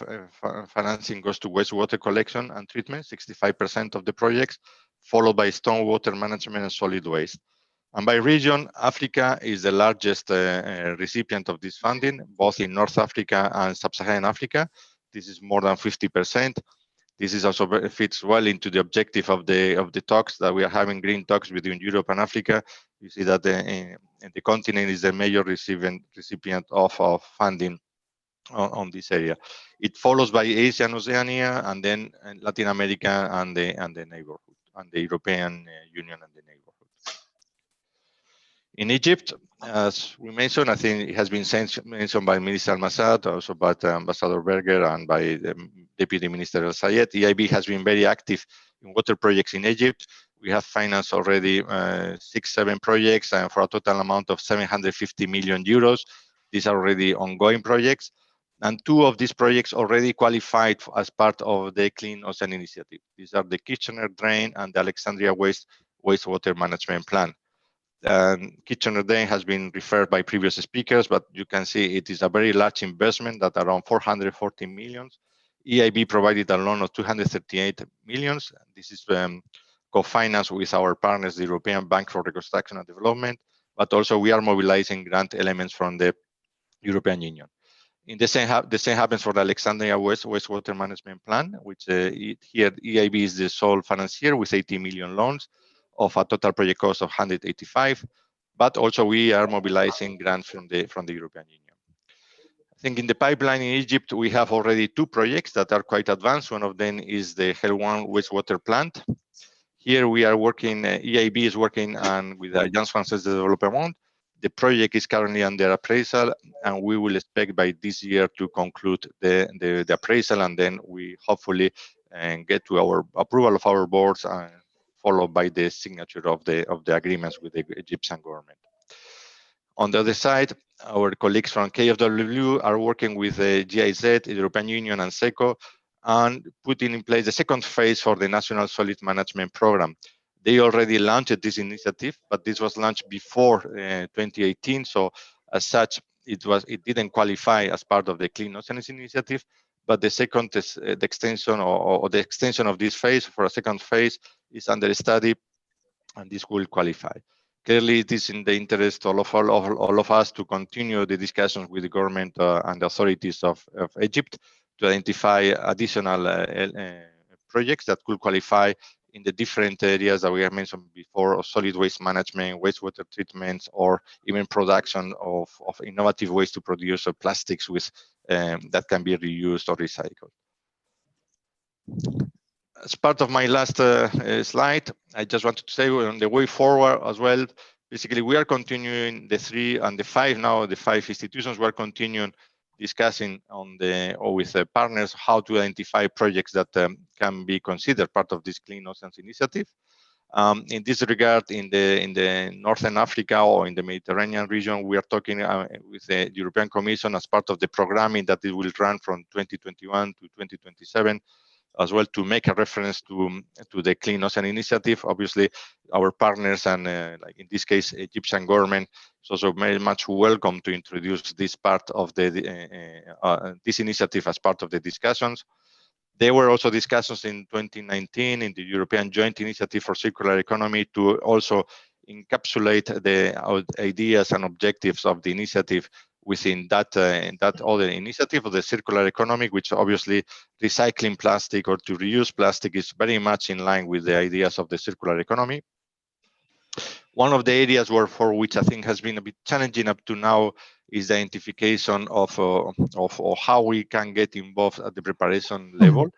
financing goes to wastewater collection and treatment, 65% of the projects, followed by stormwater management and solid waste. And by region, Africa is the largest recipient of this funding, both in North Africa and Sub-Saharan Africa. This is more than 50%. This is also fits well into the objective of the talks that we are having, green talks between Europe and Africa. You see that the continent is the major recipient of funding on this area. It follows by Asia and Oceania, and then Latin America and the neighborhood, and the European Union and the neighborhood. In Egypt, as we mentioned, I think it has been mentioned by Minister Al-Massad, also by Ambassador Berger and by Deputy Minister El Sayed. EIB has been very active in water projects in Egypt. We have financed already 6-7 projects for a total amount of 750 million euros. These are already ongoing projects. And 2 of these projects already qualified as part of the Clean Ocean Initiative. These are the Kitchener Drain and the Alexandria Wastewater Management Plan. Kitchener Drain has been referred by previous speakers, but you can see it is a very large investment at around 440 million. EIB provided a loan of 238 million. This is co-financed with our partners, the European Bank for Reconstruction and Development, but also we are mobilizing grant elements from the European Union. The same happens for the Alexandria Wastewater Management Plan, which here EIB is the sole financier with 80 million loans of a total project cost of 185, but also we are mobilizing grants from the European Union. I think in the pipeline in Egypt, we have already 2 projects that are quite advanced. One of them is the Helwan wastewater plant. Here we are working, EIB is working with the Agence Française de Développement. The project is currently under appraisal, and we will expect by this year to conclude the appraisal, and then we hopefully get to our approval of our boards, followed by the signature of the agreements with the Egyptian government. On the other side, our colleagues from KfW are working with the GIZ, the European Union, and SECO, and putting in place the second phase for the National Solid Management Program. They already launched this initiative, but this was launched before 2018. So as such, it didn't qualify as part of the Clean Oceans Initiative, but the second is the extension or the extension of this phase for a second phase is under study, and this will qualify. Clearly, it is in the interest of all of us to continue the discussions with the government and the authorities of Egypt to identify additional projects that could qualify in the different areas that we have mentioned before, of solid waste management, wastewater treatments, or even production of innovative ways to produce plastics with that can be reused or recycled. As part of my last slide, I just wanted to say on the way forward as well, basically we are continuing the 3 and the 5 now, the 5 institutions, we are continuing discussing with the partners how to identify projects that can be considered part of this Clean Oceans Initiative. In this regard, in the Northern Africa or in the Mediterranean region, we are talking with the European Commission as part of the programming that it will run from 2021 to 2027, as well to make a reference to the Clean Ocean Initiative. Obviously, our partners and like in this case, Egyptian government is also very much welcome to introduce this part of this initiative as part of the discussions. There were also discussions in 2019 in the European Joint Initiative for Circular Economy to also encapsulate the ideas and objectives of the initiative within that other initiative of the circular economy, which obviously recycling plastic or to reuse plastic is very much in line with the ideas of the circular economy. One of the areas for which I think has been a bit challenging up to now is the identification of how we can get involved at the preparation level,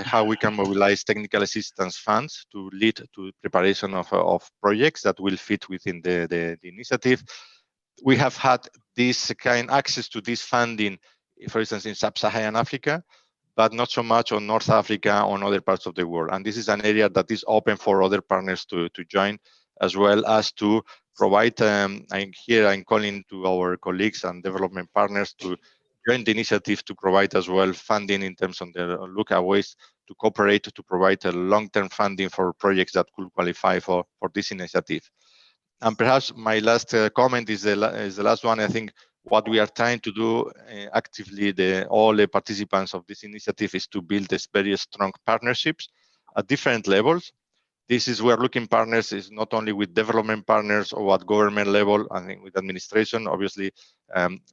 how we can mobilize technical assistance funds to lead to preparation of projects that will fit within the initiative. We have had this kind access to this funding, for instance, in Sub-Saharan Africa, but not so much on North Africa or on other parts of the world. And this is an area that is open for other partners to join, as well as to provide, I'm calling to our colleagues and development partners to join the initiative to provide as well funding in terms of the look at ways to cooperate to provide a long-term funding for projects that could qualify for this initiative. And perhaps my last comment is the last one. I think what we are trying to do actively, all the participants of this initiative, is to build these very strong partnerships at different levels. This is where looking partners is not only with development partners or at government level, I think with administration. Obviously,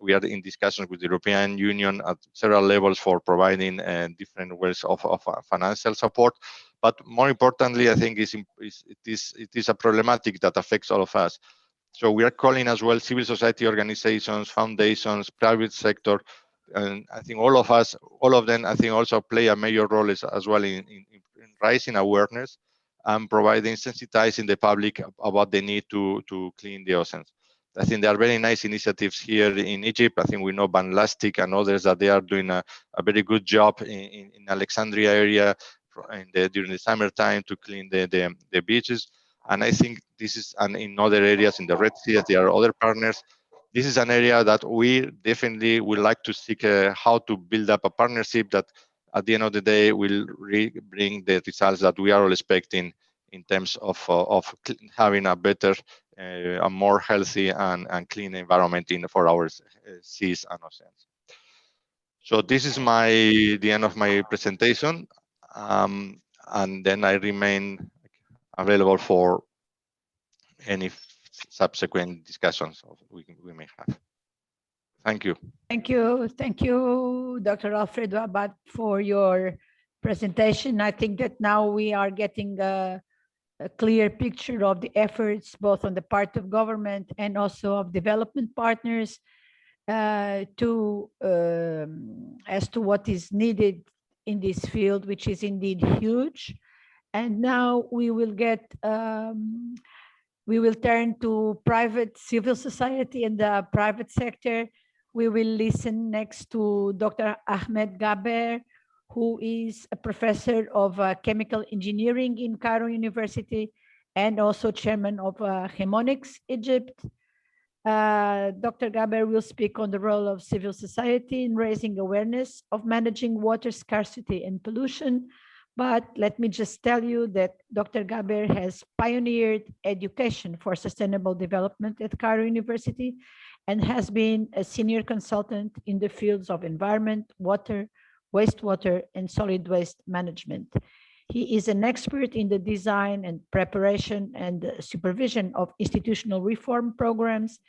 we are in discussions with the European Union at several levels for providing different ways of financial support. But more importantly, I think it is a problematic that affects all of us. So we are calling as well civil society organizations, foundations, private sector, and I think all of them, I think also play a major role as well in raising awareness and providing, sensitizing the public about the need to clean the oceans. I think there are very nice initiatives here in Egypt. I think we know Banlastic and others that they are doing a very good job in Alexandria area during the summertime to clean the beaches. And I think this is, and in other areas in the Red Sea, there are other partners. this is an area that we definitely would like to seek how to build up a partnership that at the end of the day will bring the results that we are all expecting in terms of having a better, a more healthy and clean environment for our seas and oceans. So this is the end of my presentation, and then I remain available for any subsequent discussions we may have. Thank you. Thank you, Dr. Alfredo Abad, for your presentation. I think that now we are getting a clear picture of the efforts, both on the part of government and also of development partners, as to what is needed in this field, which is indeed huge. And now we will turn to private civil society and the private sector. We will listen next to Dr. Ahmed Gaber, who is a professor of chemical engineering in Cairo University and also chairman of Chemonics Egypt. Dr. Gaber will speak on the role of civil society in raising awareness of managing water scarcity and pollution. But let me just tell you that Dr. Gaber has pioneered education for sustainable development at Cairo University and has been a senior consultant in the fields of environment, water, wastewater, and solid waste management. He is an expert in the design and preparation and supervision of institutional reform programs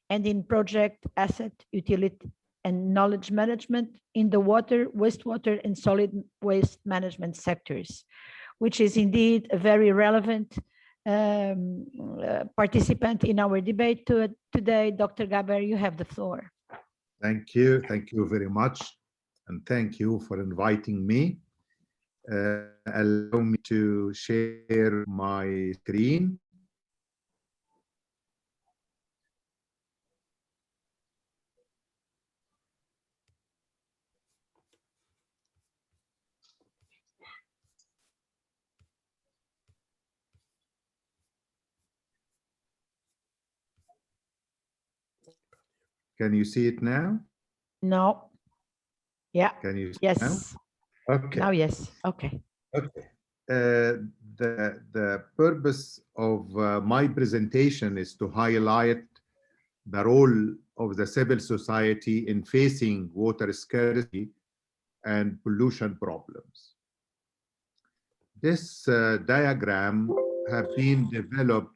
and in project, asset, utility, and knowledge management in the water, wastewater, and solid waste management sectors, which is indeed a very relevant participant in our debate today. Dr. Gaber, you have the floor. Thank you very much, and thank you for inviting me. Allow me to share my screen. Can you see it now? No. Yeah. Can you see yes. it now? Okay. Now, yes. Okay. Okay. The purpose of my presentation is to highlight the role of the civil society in facing water scarcity and pollution problems. This diagram have been developed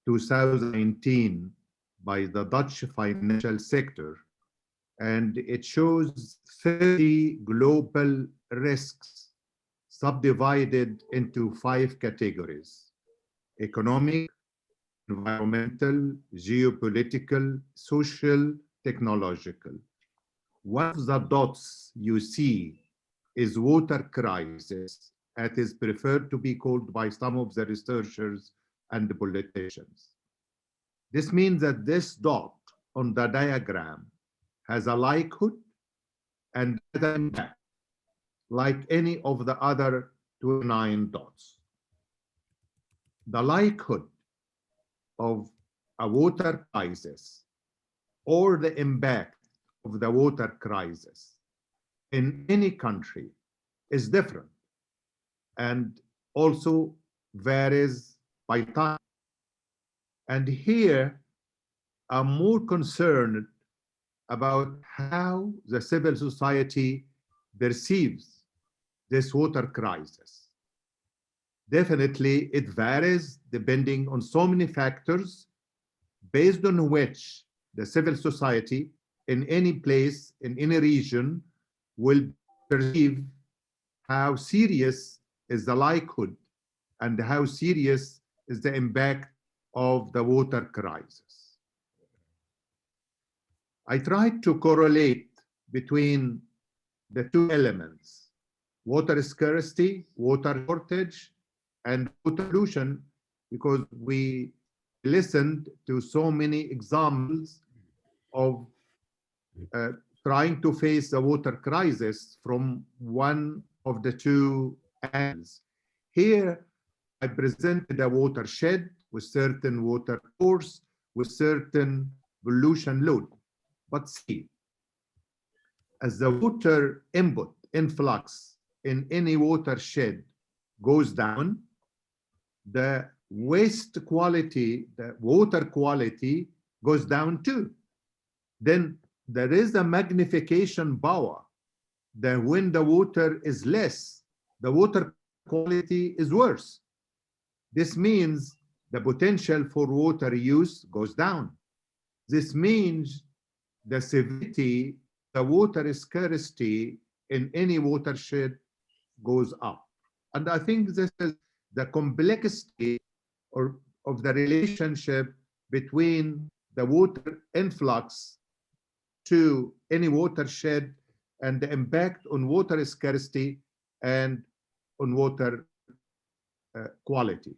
2019 by the Dutch financial sector, and it shows 30 global risks subdivided into 5 categories: economic, environmental, geopolitical, social, technological. One of the dots you see is water crisis, as is preferred to be called by some of the researchers and the politicians. This means that this dot on the diagram has a likelihood and an impact, like any of the other 29 dots. The likelihood of a water crisis or the impact of the water crisis in any country is different and also varies by time. And here, I'm more concerned about how the civil society perceives this water crisis. Definitely, it varies depending on so many factors, based on which the civil society in any place, in any region, will perceive how serious is the likelihood and how serious is the impact of the water crisis. I tried to correlate between the 2 elements, water scarcity, water shortage, and water pollution, because we listened to so many examples of trying to face the water crisis from one of the 2 angles. Here, I presented a watershed with certain water course, with certain pollution load. But see, as the water input, influx in any watershed goes down, the waste quality, the water quality goes down too. Then there is a magnification power that when the water is less, the water quality is worse. This means the potential for water use goes down. This means the severity, the water scarcity in any watershed goes up. And I think this is the complexity of the relationship between the water influx to any watershed and the impact on water scarcity and on water quality.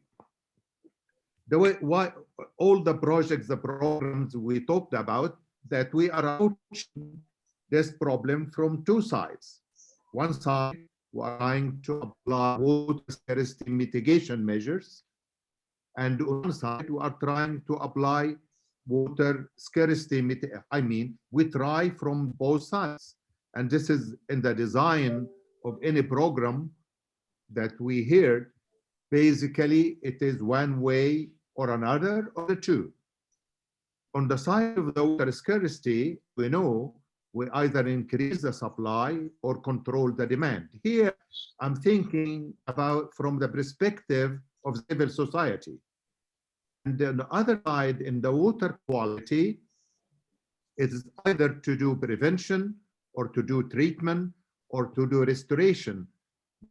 The way why all the projects, the programs we talked about, that we are approaching this problem from two sides. One side, we are trying to apply water scarcity mitigation measures, and on one side, we are trying to apply water scarcity we try from both sides. And this is in the design of any program that we hear. Basically, it is one way or another, or the two. On the side of the water scarcity, we know we either increase the supply or control the demand. Here, I'm thinking about from the perspective of civil society. And on the other side, in the water quality, it is either to do prevention or to do treatment or to do restoration.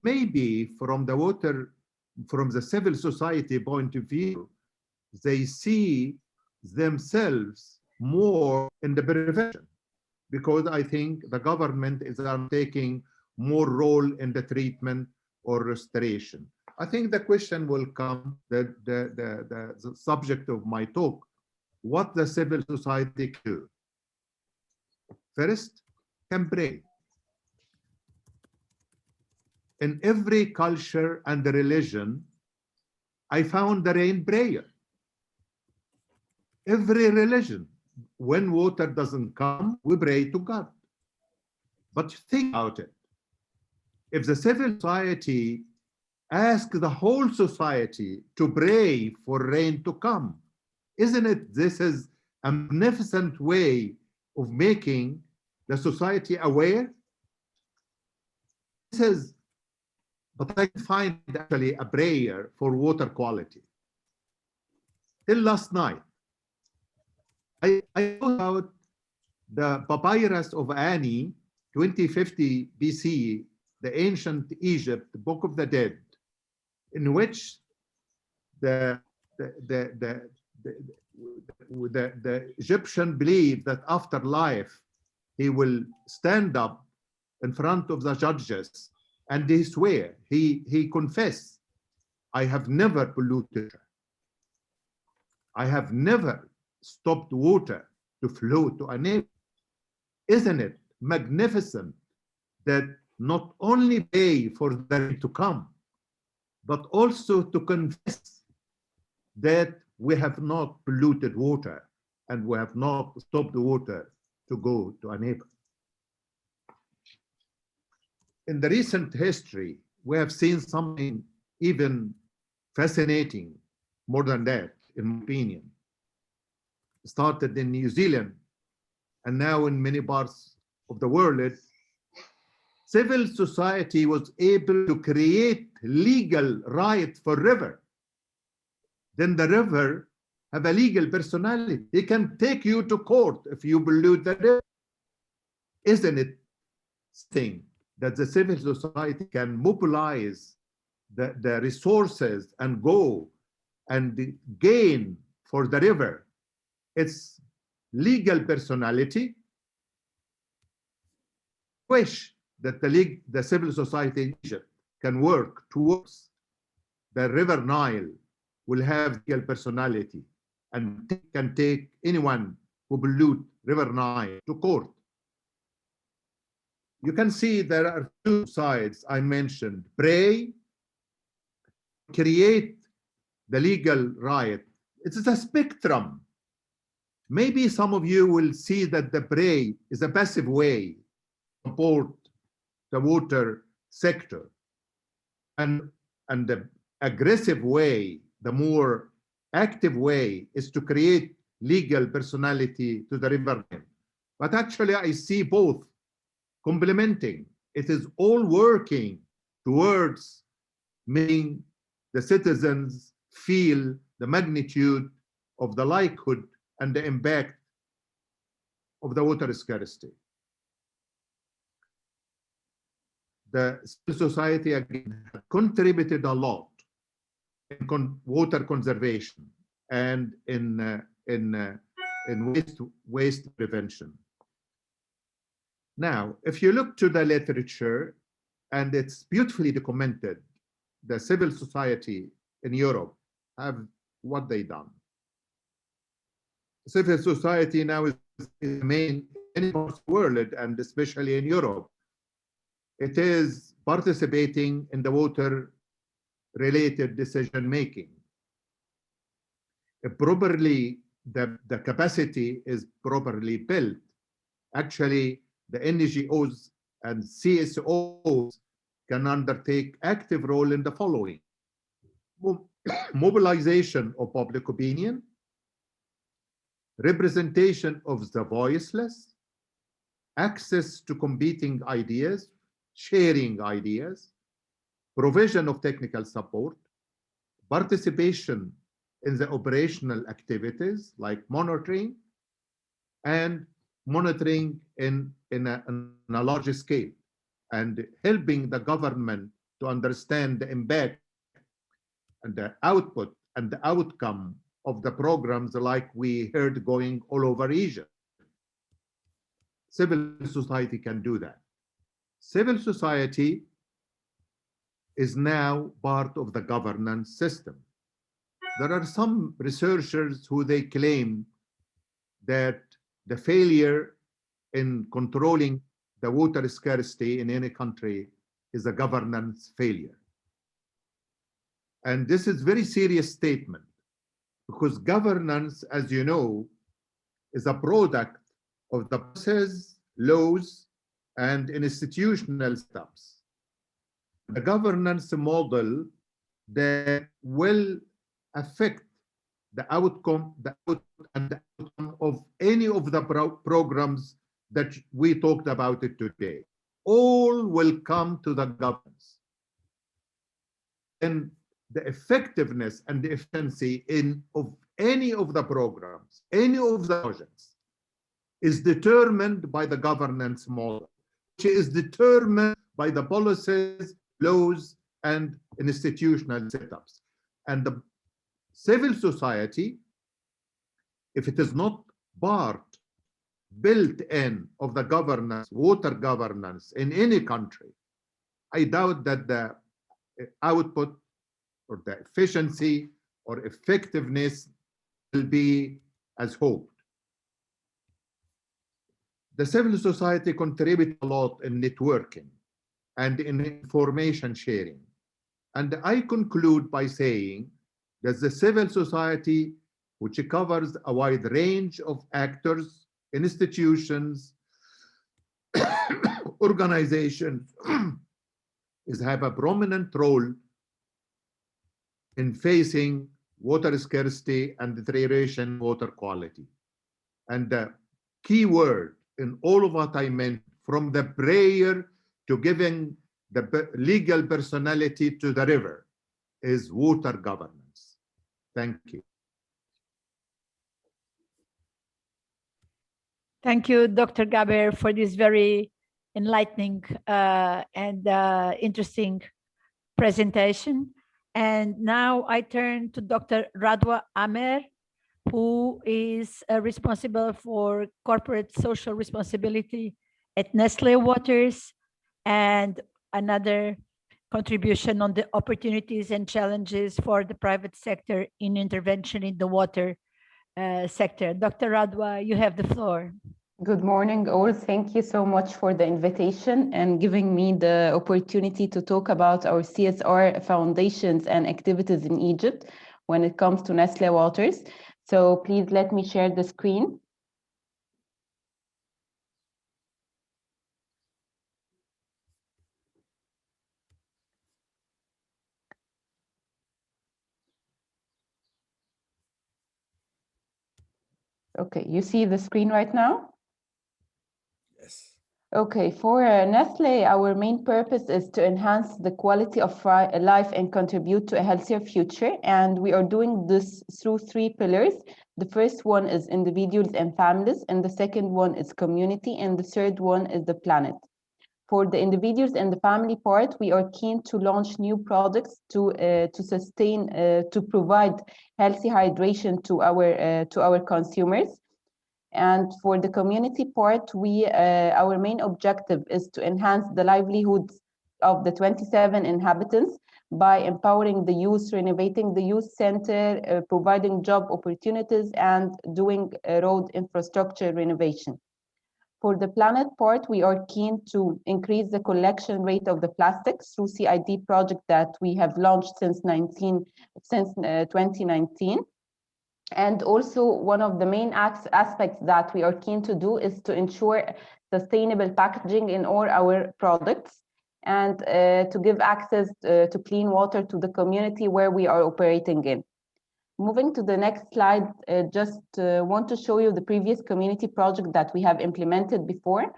Maybe from the civil society point of view, they see themselves more in the prevention, because I think the government is taking more role in the treatment or restoration. I think the question will come, the subject of my talk, what the civil society can do. First, can pray. In every culture and religion, I found the rain prayer. Every religion, when water doesn't come, we pray to God. But think about it. If the civil society asks the whole society to pray for rain to come, isn't it this is a magnificent way of making the society aware? But I find actually a prayer for water quality. Till last night, I thought about the papyrus of Ani, 2050 BC, the ancient Egypt, the Book of the Dead, in which the Egyptian believed that after life, he will stand up in front of the judges and he swear, he confessed, I have never polluted. I have never stopped water to flow to a neighbor. Isn't it magnificent that not only pay for the rain to come, but also to confess that we have not polluted water and we have not stopped the water to go to a neighbor. In the recent history, we have seen something even fascinating, more than that, in my opinion. It started in New Zealand, and now in many parts of the world, civil society was able to create legal right for river. Then the river have a legal personality. It can take you to court if you pollute the river. Isn't it thing that the civil society can mobilize the resources and go and gain for the river its legal personality? Wish that the civil society in Egypt can work towards the river Nile will have legal personality and can take anyone who pollute river Nile to court. You can see there are two sides I mentioned. Pray, create the legal right. It's a spectrum. Maybe some of you will see that the PREI is a passive way to support the water sector. And the aggressive way, the more active way, is to create legal personality to the river name. But actually, I see both complementing. It is all working towards making the citizens feel the magnitude of the likelihood and the impact of the water scarcity. The civil society again contributed a lot in water conservation and in waste prevention. Now, if you look to the literature, and it's beautifully documented, the civil society in Europe have what they done. Civil society now is the main in the world, and especially in Europe. It is participating in the water-related decision-making. Properly, the capacity is properly built. Actually, the NGOs and CSOs can undertake active role in the following: mobilization of public opinion, representation of the voiceless, access to competing ideas, sharing ideas, provision of technical support, participation in the operational activities like monitoring, and monitoring in a large scale, and helping the government to understand the impact and the output and the outcome of the programs, like we heard going all over Egypt. Civil society can do that. Civil society is now part of the governance system. There are some researchers who they claim that the failure in controlling the water scarcity in any country is a governance failure. And this is a very serious statement, because governance, as you know, is a product of the process, laws, and institutional steps. The governance model that will affect the outcome, and the outcome of any of the programs that we talked about it today. All will come to the governance. And the effectiveness and the efficiency of any of the programs, any of the projects, is determined by the governance model, which is determined by the policies, laws, and institutional setups. And the civil society, if it is not part, built in of the governance, water governance in any country, I doubt that the output or the efficiency or effectiveness will be as hoped. The civil society contributes a lot in networking and in information sharing. And I conclude by saying that the civil society, which covers a wide range of actors, institutions, organizations, have a prominent role in facing water scarcity and deterioration water quality. And the key word in all of what I meant, from the prayer to giving the legal personality to the river, is water governance. Thank you. Thank you, Dr. Gaber, for this very enlightening and interesting presentation. And now I turn to Dr. Radwa Amer, who is responsible for corporate social responsibility at Nestle Waters, and another contribution on the opportunities and challenges for the private sector in intervention in the water sector. Dr. Radwa, you have the floor. Good morning, all. Thank you so much for the invitation and giving me the opportunity to talk about our CSR foundations and activities in Egypt when it comes to Nestle Waters. So please let me share the screen. Okay, you see the screen right now? Yes. Okay, for Nestle, our main purpose is to enhance the quality of life and contribute to a healthier future. And we are doing this through 3 pillars. The first one is individuals and families, and the second one is community, and the third one is the planet. For the individuals and the family part, we are keen to launch new products to provide healthy hydration to our consumers. And for the community part, our main objective is to enhance the livelihoods of the 27 inhabitants by empowering the youth, renovating the youth center, providing job opportunities, and doing road infrastructure renovation. For the planet part, we are keen to increase the collection rate of the plastics through CID project that we have launched since 2019. And also one of the main aspects that we are keen to do is to ensure sustainable packaging in all our products and to give access to clean water to the community where we are operating in. Moving to the next slide, just want to show you the previous community project that we have implemented before.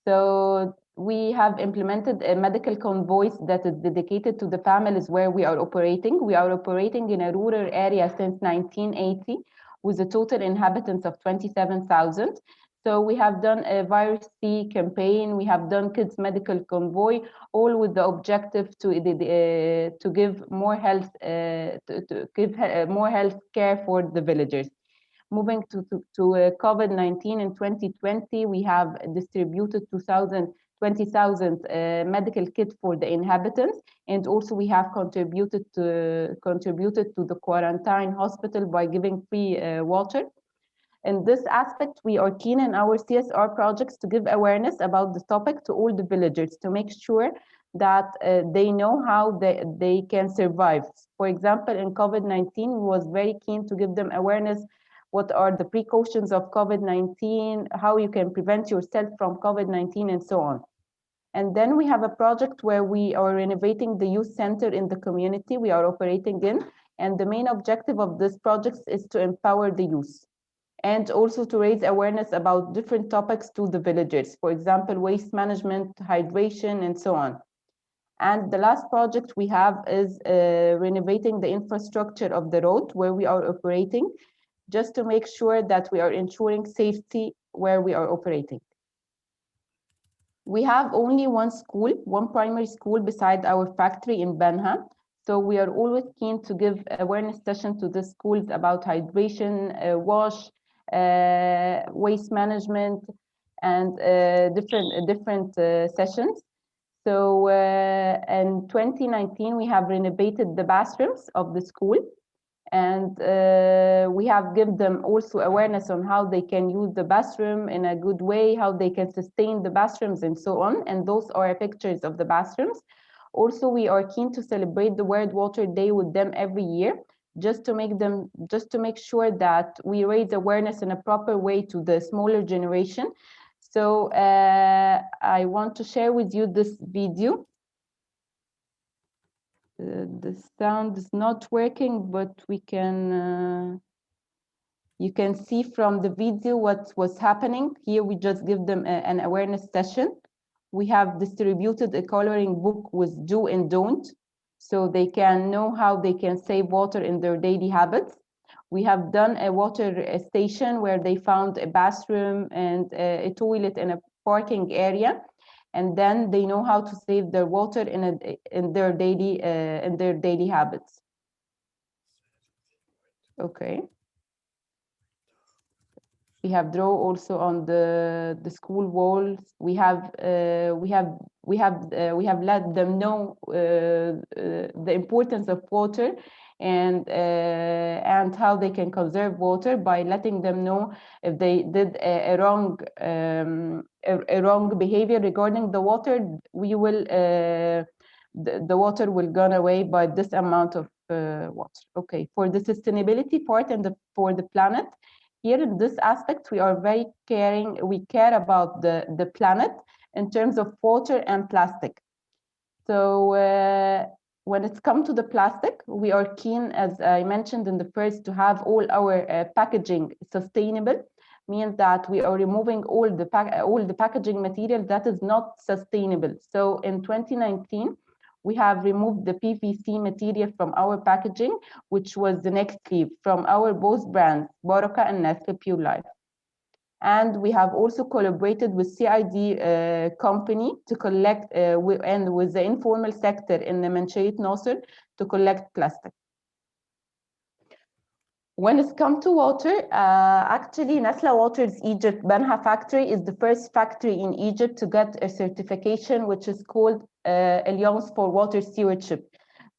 So we have implemented a medical convoys that is dedicated to the families where we are operating. We are operating in a rural area since 1980 with a total inhabitants of 27,000. So we have done a virus C campaign, we have done kids medical convoy, all with the objective to give more health more health care for the villagers. Moving to COVID-19 in 2020, we have distributed 20,000 medical kits for the inhabitants, and also we have contributed to the quarantine hospital by giving free water. In this aspect, we are keen in our CSR projects to give awareness about the topic to all the villagers to make sure that they know how they can survive. For example, in COVID-19, we was very keen to give them awareness what are the precautions of COVID-19, how you can prevent yourself from COVID-19, and so on. And then we have a project where we are renovating the youth center in the community we are operating in. And the main objective of this project is to empower the youth and also to raise awareness about different topics to the villagers, for example, waste management, hydration, and so on. And the last project we have is renovating the infrastructure of the road where we are operating, just to make sure that we are ensuring safety where we are operating. We have only one school, one primary school beside our factory in Banha. So we are always keen to give awareness session to the schools about hydration, wash, waste management, and different sessions. So in 2019, we have renovated the bathrooms of the school, and we have given them also awareness on how they can use the bathroom in a good way, how they can sustain the bathrooms, and so on. And those are pictures of the bathrooms. Also, we are keen to celebrate the World Water Day with them every year, just to make sure that we raise awareness in a proper way to the smaller generation. So I want to share with you this video. The sound is not working, but we can you can see from the video what was happening. Here we just give them an awareness session. We have distributed a coloring book with do and don't, so they can know how they can save water in their daily habits. We have done a water station where they found a bathroom and a toilet in a parking area, and then they know how to save their water in their daily habits. Okay. We have draw also on the school walls. We have let them know the importance of water and how they can conserve water by letting them know if they did a wrong behavior regarding the water. We will the water will gone away by this amount of water. Okay, for the sustainability part and for the planet, here in this aspect, we are very caring. We care about the planet in terms of water and plastic. So when it's come to the plastic, we are keen, as I mentioned in the first, to have all our packaging sustainable. Means that we are removing all the packaging material that is not sustainable. So in 2019, we have removed the PVC material from our packaging, which was the next leap from our both brands, Baraka and Nestle Pure Life. And we have also collaborated with CID company to collect, and with the informal sector in the Manshayat Nasser to collect plastic. When it's come to water, actually Nestle Waters Egypt Banha factory is the first factory in Egypt to get a certification which is called Alliance for Water Stewardship.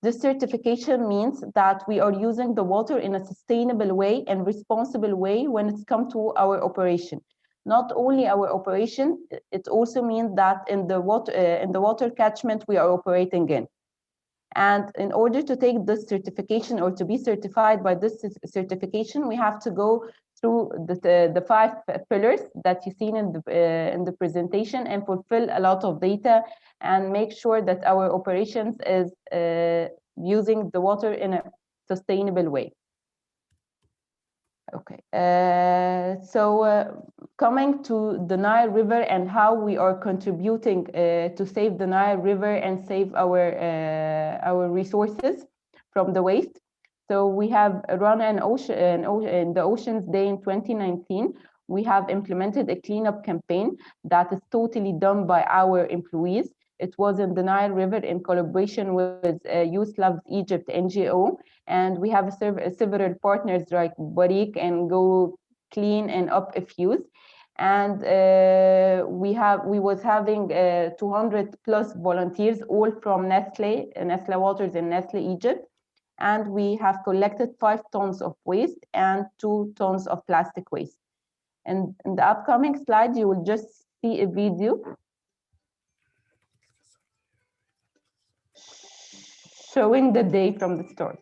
This certification means that we are using the water in a sustainable way and responsible way when it's come to our operation. Not only our operation, it also means that in the water catchment we are operating in. And in order to take this certification or to be certified by this certification, we have to go through the 5 pillars that you've seen in the presentation and fulfill a lot of data and make sure that our operations is using the water in a sustainable way. Okay, so coming to the Nile River and how we are contributing to save the Nile River and save our resources from the waste. So we have run in the Oceans Day in 2019. We have implemented a cleanup campaign that is totally done by our employees. It was in the Nile River in collaboration with Youth Loves Egypt NGO, and we have several partners like Barik and Go Clean and Up a Fuse. And we was having 200 plus volunteers, all from Nestle Waters and Nestle Egypt. And we have collected 5 tons of waste and 2 tons of plastic waste. And in the upcoming slide, you will just see a video showing the day from the start.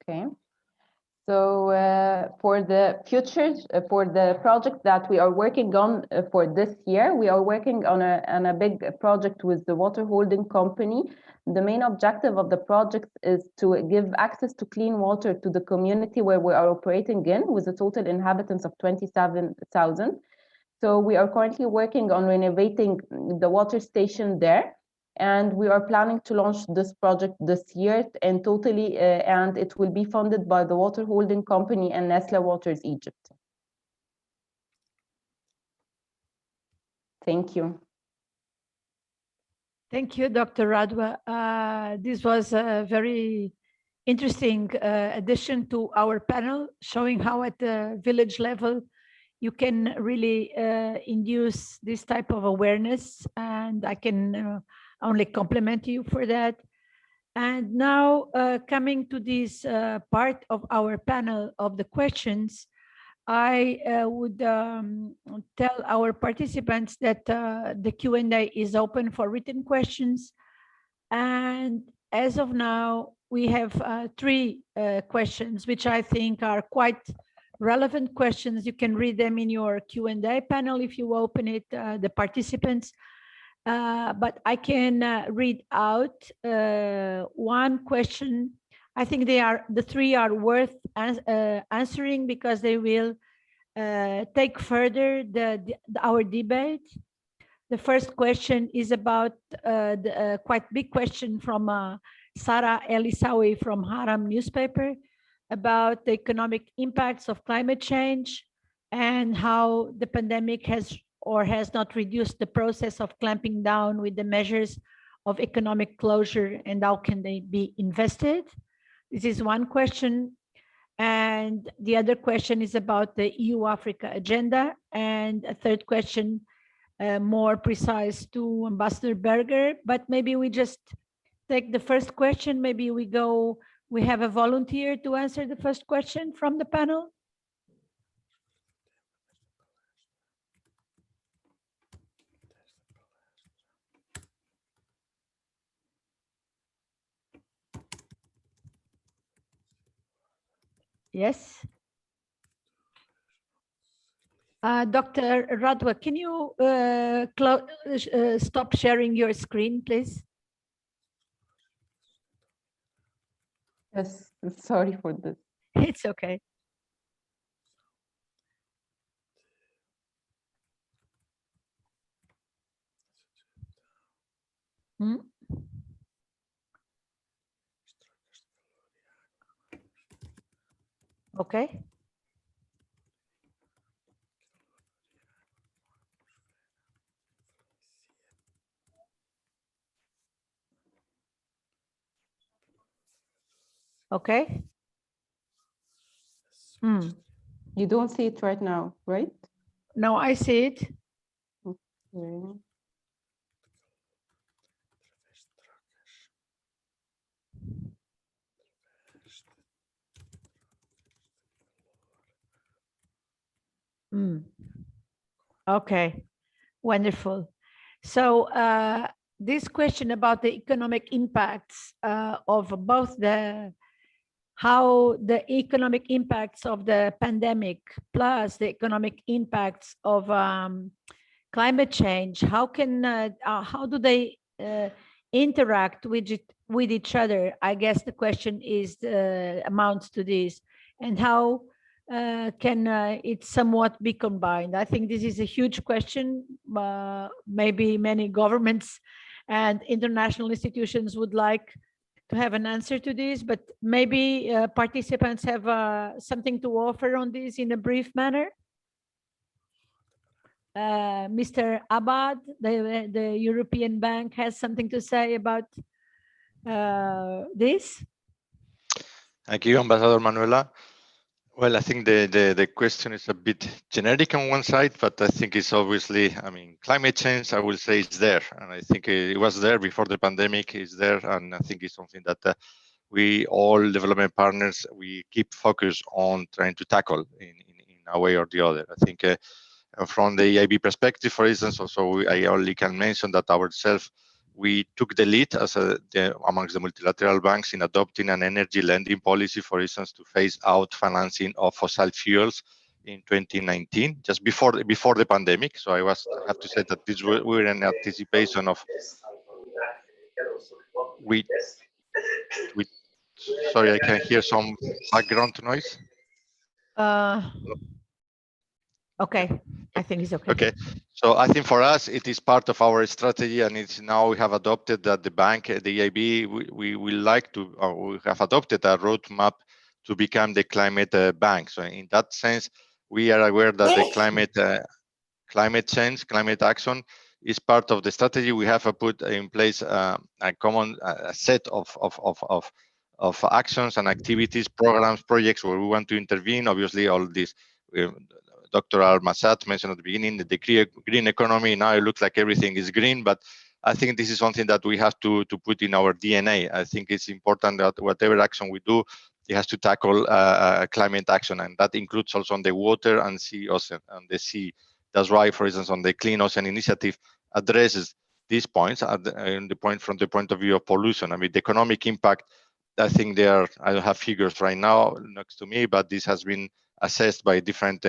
Okay, so for the future, for the project that we are working on for this year, we are working on a big project with the water holding company. The main objective of the project is to give access to clean water to the community where we are operating in, with a total inhabitants of 27,000. So we are currently working on renovating the water station there. And we are planning to launch this project this year and totally, and it will be funded by the water holding company and Nestle Waters Egypt. Thank you. Thank you, Dr. Radwa. This was a very interesting addition to our panel, showing how at the village level you can really induce this type of awareness, and I can only compliment you for that. And now coming to this part of our panel of the questions, I would tell our participants that the Q&A is open for written questions. And as of now, we have 3 questions, which I think are quite relevant questions. You can read them in your Q&A panel if you open it, the participants. But I can read out one question. I think the 3 are worth answering because they will take further our debate. The first question is about the quite big question from Sarah Elisawi from Haram newspaper about the economic impacts of climate change and how the pandemic has or has not reduced the process of clamping down with the measures of economic closure, and how can they be invested? This is one question. And the other question is about the EU-Africa agenda. And a third question, more precise to Ambassador Berger, but maybe we just take the first question. Maybe we have a volunteer to answer the first question from the panel. Yes. Dr. Radwa, can you stop sharing your screen, please? Yes, sorry for this. It's okay. Hmm? Okay. Okay. Hmm. You don't see it right now, right? No, I see it. Okay. Hmm. Okay, wonderful. So this question about the economic impacts of both how the economic impacts of the pandemic plus the economic impacts of climate change, how do they interact with each other? I guess the question is amounts to this, and how can it somewhat be combined? I think this is a huge question. Maybe many governments and international institutions would like to have an answer to this, but maybe participants have something to offer on this in a brief manner. Mr. Abad, the European Bank, has something to say about this. Thank you, Ambassador Manuela. Well, I think the question is a bit generic on one side, but I think it's obviously, I mean, climate change, I will say it's there. And I think it was there before the pandemic, it's there. And I think it's something that we all development partners, we keep focus on trying to tackle in a way or the other. I think from the EIB perspective, for instance, also I only can mention that ourselves, we took the lead as amongst the multilateral banks in adopting an energy lending policy, for instance, to phase out financing of fossil fuels in 2019, just before the pandemic. So I have to say that this we were in anticipation of. Sorry, I can hear some background noise. Okay, I think it's okay. Okay, so I think for us, it is part of our strategy, and it's now we have adopted that the bank, the EIB, we will like to, or we have adopted a roadmap to become the climate bank. So in that sense, we are aware that the climate change, climate action is part of the strategy. We have put in place a common set of actions and activities, programs, projects where we want to intervene. Obviously, all these. Dr. Al-Massad mentioned at the beginning that the green economy, now it looks like everything is green, but I think this is something that we have to put in our DNA. I think it's important that whatever action we do, it has to tackle climate action, and that includes also on the water and sea ocean and the sea. That's why, for instance, on the Clean Ocean Initiative addresses these points from the point of view of pollution. I mean, the economic impact, I think I don't have figures right now next to me, but this has been assessed by different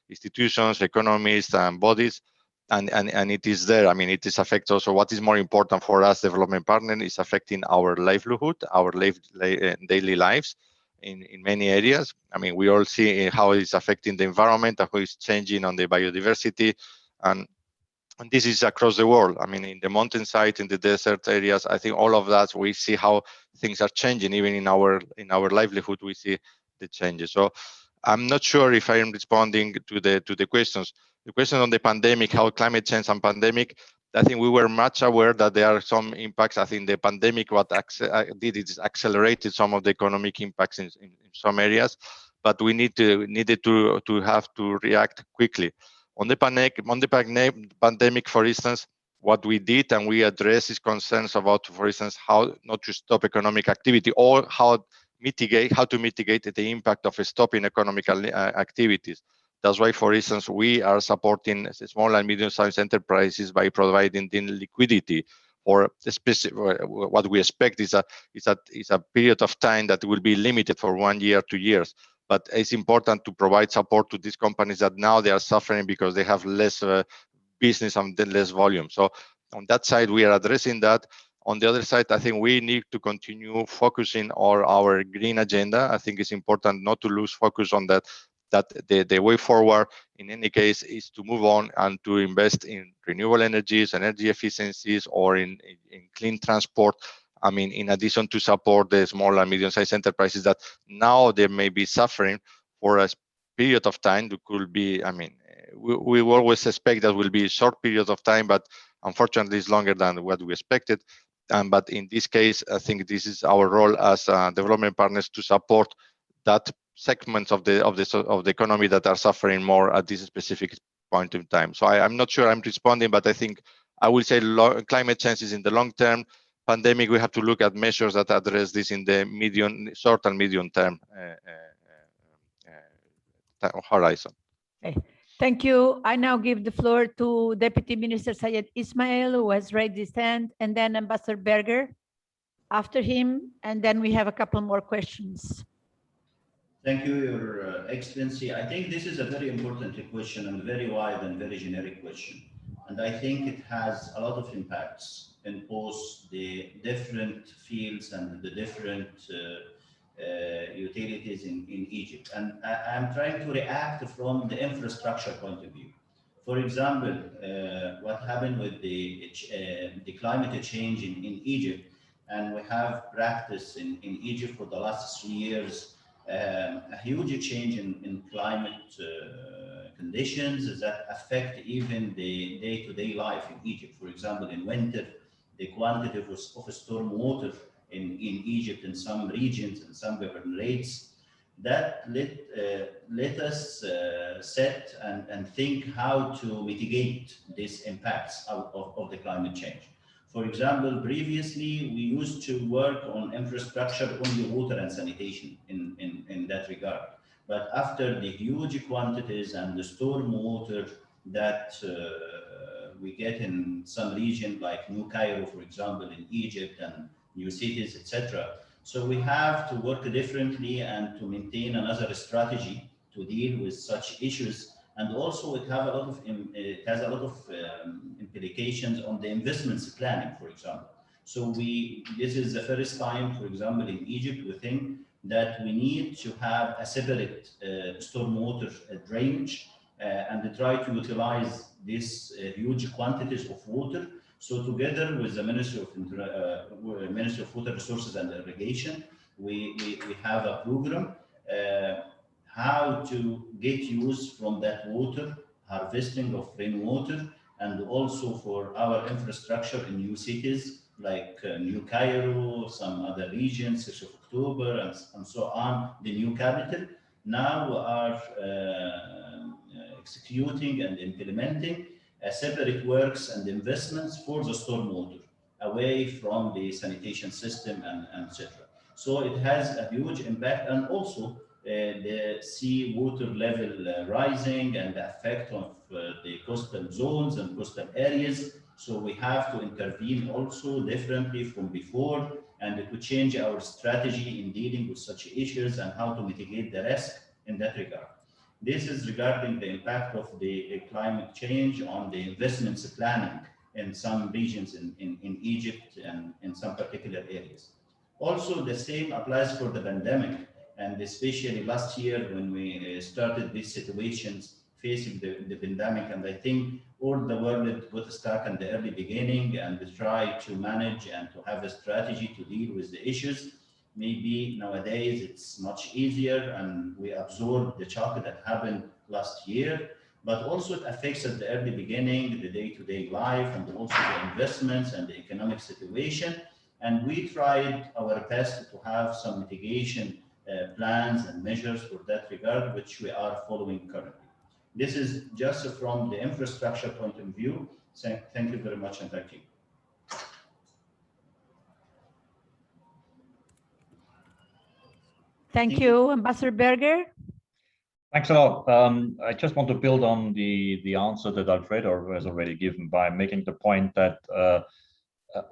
institutions, economists, and bodies, and it is there. I mean, it is affects also what is more important for us, development partner, is affecting our livelihood, our daily lives in many areas. I mean, we all see how it's affecting the environment, how it's changing on the biodiversity, and And this is across the world. I mean, in the mountainside, in the desert areas, I think all of that, we see how things are changing. Even in our livelihood, we see the changes. So I'm not sure if I am responding to the questions. The question on the pandemic, how climate change and pandemic, I think we were much aware that there are some impacts. I think the pandemic, what did is accelerated some of the economic impacts in some areas, but we needed to have to react quickly. On the pandemic, for instance, what we did and we addressed is concerns about, for instance, how not to stop economic activity or how to mitigate the impact of stopping economic activities. That's why, for instance, we are supporting small and medium-sized enterprises by providing the liquidity for what we expect is a period of time that will be limited for 1 year, 2 years. But it's important to provide support to these companies that now they are suffering because they have less business and less volume. So on that side, we are addressing that. On the other side, I think we need to continue focusing on our green agenda. I think it's important not to lose focus on that the way forward, in any case, is to move on and to invest in renewable energies, energy efficiencies, or in clean transport. I mean, in addition to support the small and medium-sized enterprises that now they may be suffering for a period of time. It could be, I mean, we always expect that will be a short period of time, but unfortunately it's longer than what we expected. But in this case, I think this is our role as development partners to support that segments of the economy that are suffering more at this specific point in time. So I'm not sure I'm responding, but I think I will say climate change is in the long term. Pandemic, we have to look at measures that address this in the short and medium term horizon. Okay. Thank you. I now give the floor to Deputy Minister Sayed Ismail, who has raised his hand, and then Ambassador Berger after him, and then we have a couple more questions. Thank you, Your Excellency. I think this is a very important question and very wide and very generic question. And I think it has a lot of impacts in both the different fields and the different utilities in Egypt. And I'm trying to react from the infrastructure point of view. For example, what happened with the climate change in Egypt, and we have practiced in Egypt for the last 3 years, a huge change in climate conditions that affect even the day-to-day life in Egypt. For example, in winter, the quantity of storm water in Egypt in some regions and some governorates, that let us set and think how to mitigate these impacts of the climate change. For example, previously we used to work on infrastructure, only water and sanitation in that regard. But after the huge quantities and the storm water that we get in some region like New Cairo, for example, in Egypt, and new cities, etc. So we have to work differently and to maintain another strategy to deal with such issues. And also it has a lot of implications on the investments planning, for example. So this is the first time, for example, in Egypt, we think that we need to have a separate stormwater drainage and try to utilize these huge quantities of water. So together with the Ministry of Water Resources and Irrigation, we have a program how to get use from that water, harvesting of rainwater, and also for our infrastructure in new cities like New Cairo, some other regions, 6th of October, and so on, the new capital. Now we are executing and implementing separate works and investments for the stormwater, away from the sanitation system and etc. So it has a huge impact, and also the sea water level rising and the effect of the coastal zones and coastal areas. So we have to intervene also differently from before, and to change our strategy in dealing with such issues and how to mitigate the risk in that regard. This is regarding the impact of the climate change on the investments planning in some regions in Egypt and in some particular areas. Also, the same applies for the pandemic, and especially last year when we started these situations facing the pandemic. And I think all the world got stuck in the early beginning and try to manage and to have a strategy to deal with the issues. Maybe nowadays it's much easier and we absorb the shock that happened last year, but also it affects at the early beginning, the day-to-day life, and also the investments and the economic situation. And we tried our best to have some mitigation plans and measures for that regard, which we are following currently. This is just from the infrastructure point of view. So thank you very much, and thank you. Thank you, Ambassador Berger. Thanks a lot. I just want to build on the answer that Alfredo has already given by making the point that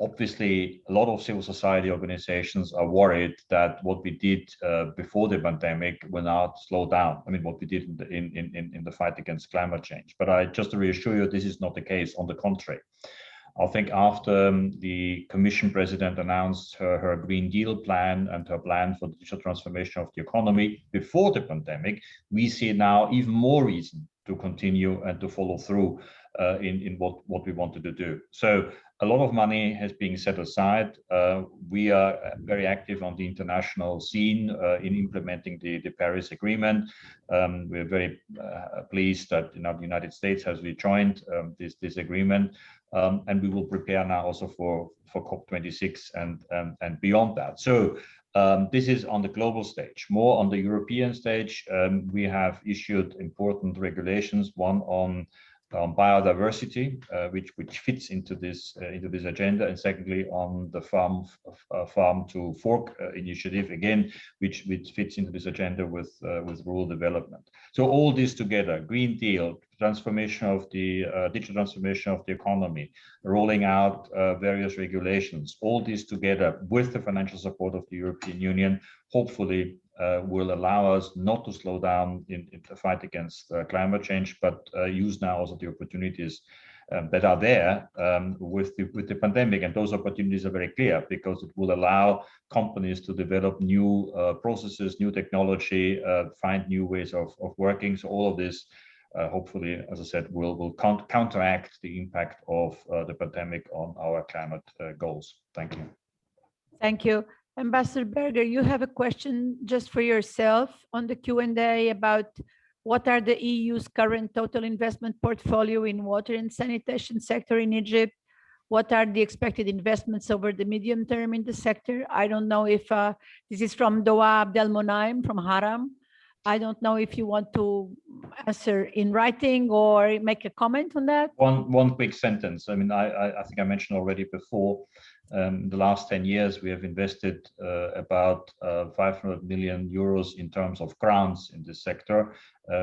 obviously a lot of civil society organizations are worried that what we did before the pandemic will not slow down. I mean, what we did in the fight against climate change. But I just to reassure you, this is not the case. On the contrary. I think after the Commission President announced her Green Deal plan and her plan for the digital transformation of the economy before the pandemic, we see now even more reason to continue and to follow through in what we wanted to do. So a lot of money has been set aside. We are very active on the international scene in implementing the Paris Agreement. We're very pleased that the United States has rejoined this agreement. And we will prepare now also for COP26 and beyond that. So this is on the global stage. More on the European stage, we have issued important regulations. One on biodiversity, which fits into this agenda, and secondly on the farm to fork initiative, again, which fits into this agenda with rural development. So all this together, Green Deal, transformation of the digital transformation of the economy, rolling out various regulations, all this together with the financial support of the European Union, hopefully will allow us not to slow down in the fight against climate change, but use now also the opportunities that are there with the pandemic. And those opportunities are very clear because it will allow companies to develop new processes, new technology, find new ways of working. So all of this, hopefully, as I said, will counteract the impact of the pandemic on our climate goals. Thank you. Thank you. Ambassador Berger, you have a question just for yourself on the Q&A about what are the EU's current total investment portfolio in water and sanitation sector in Egypt? What are the expected investments over the medium term in the sector? I don't know if this is from Doa Abdel Monaim from Haram. I don't know if you want to answer in writing or make a comment on that. One quick sentence. I mean, I think I mentioned already before, in the last 10 years, we have invested about 500 million euros in terms of grants in this sector,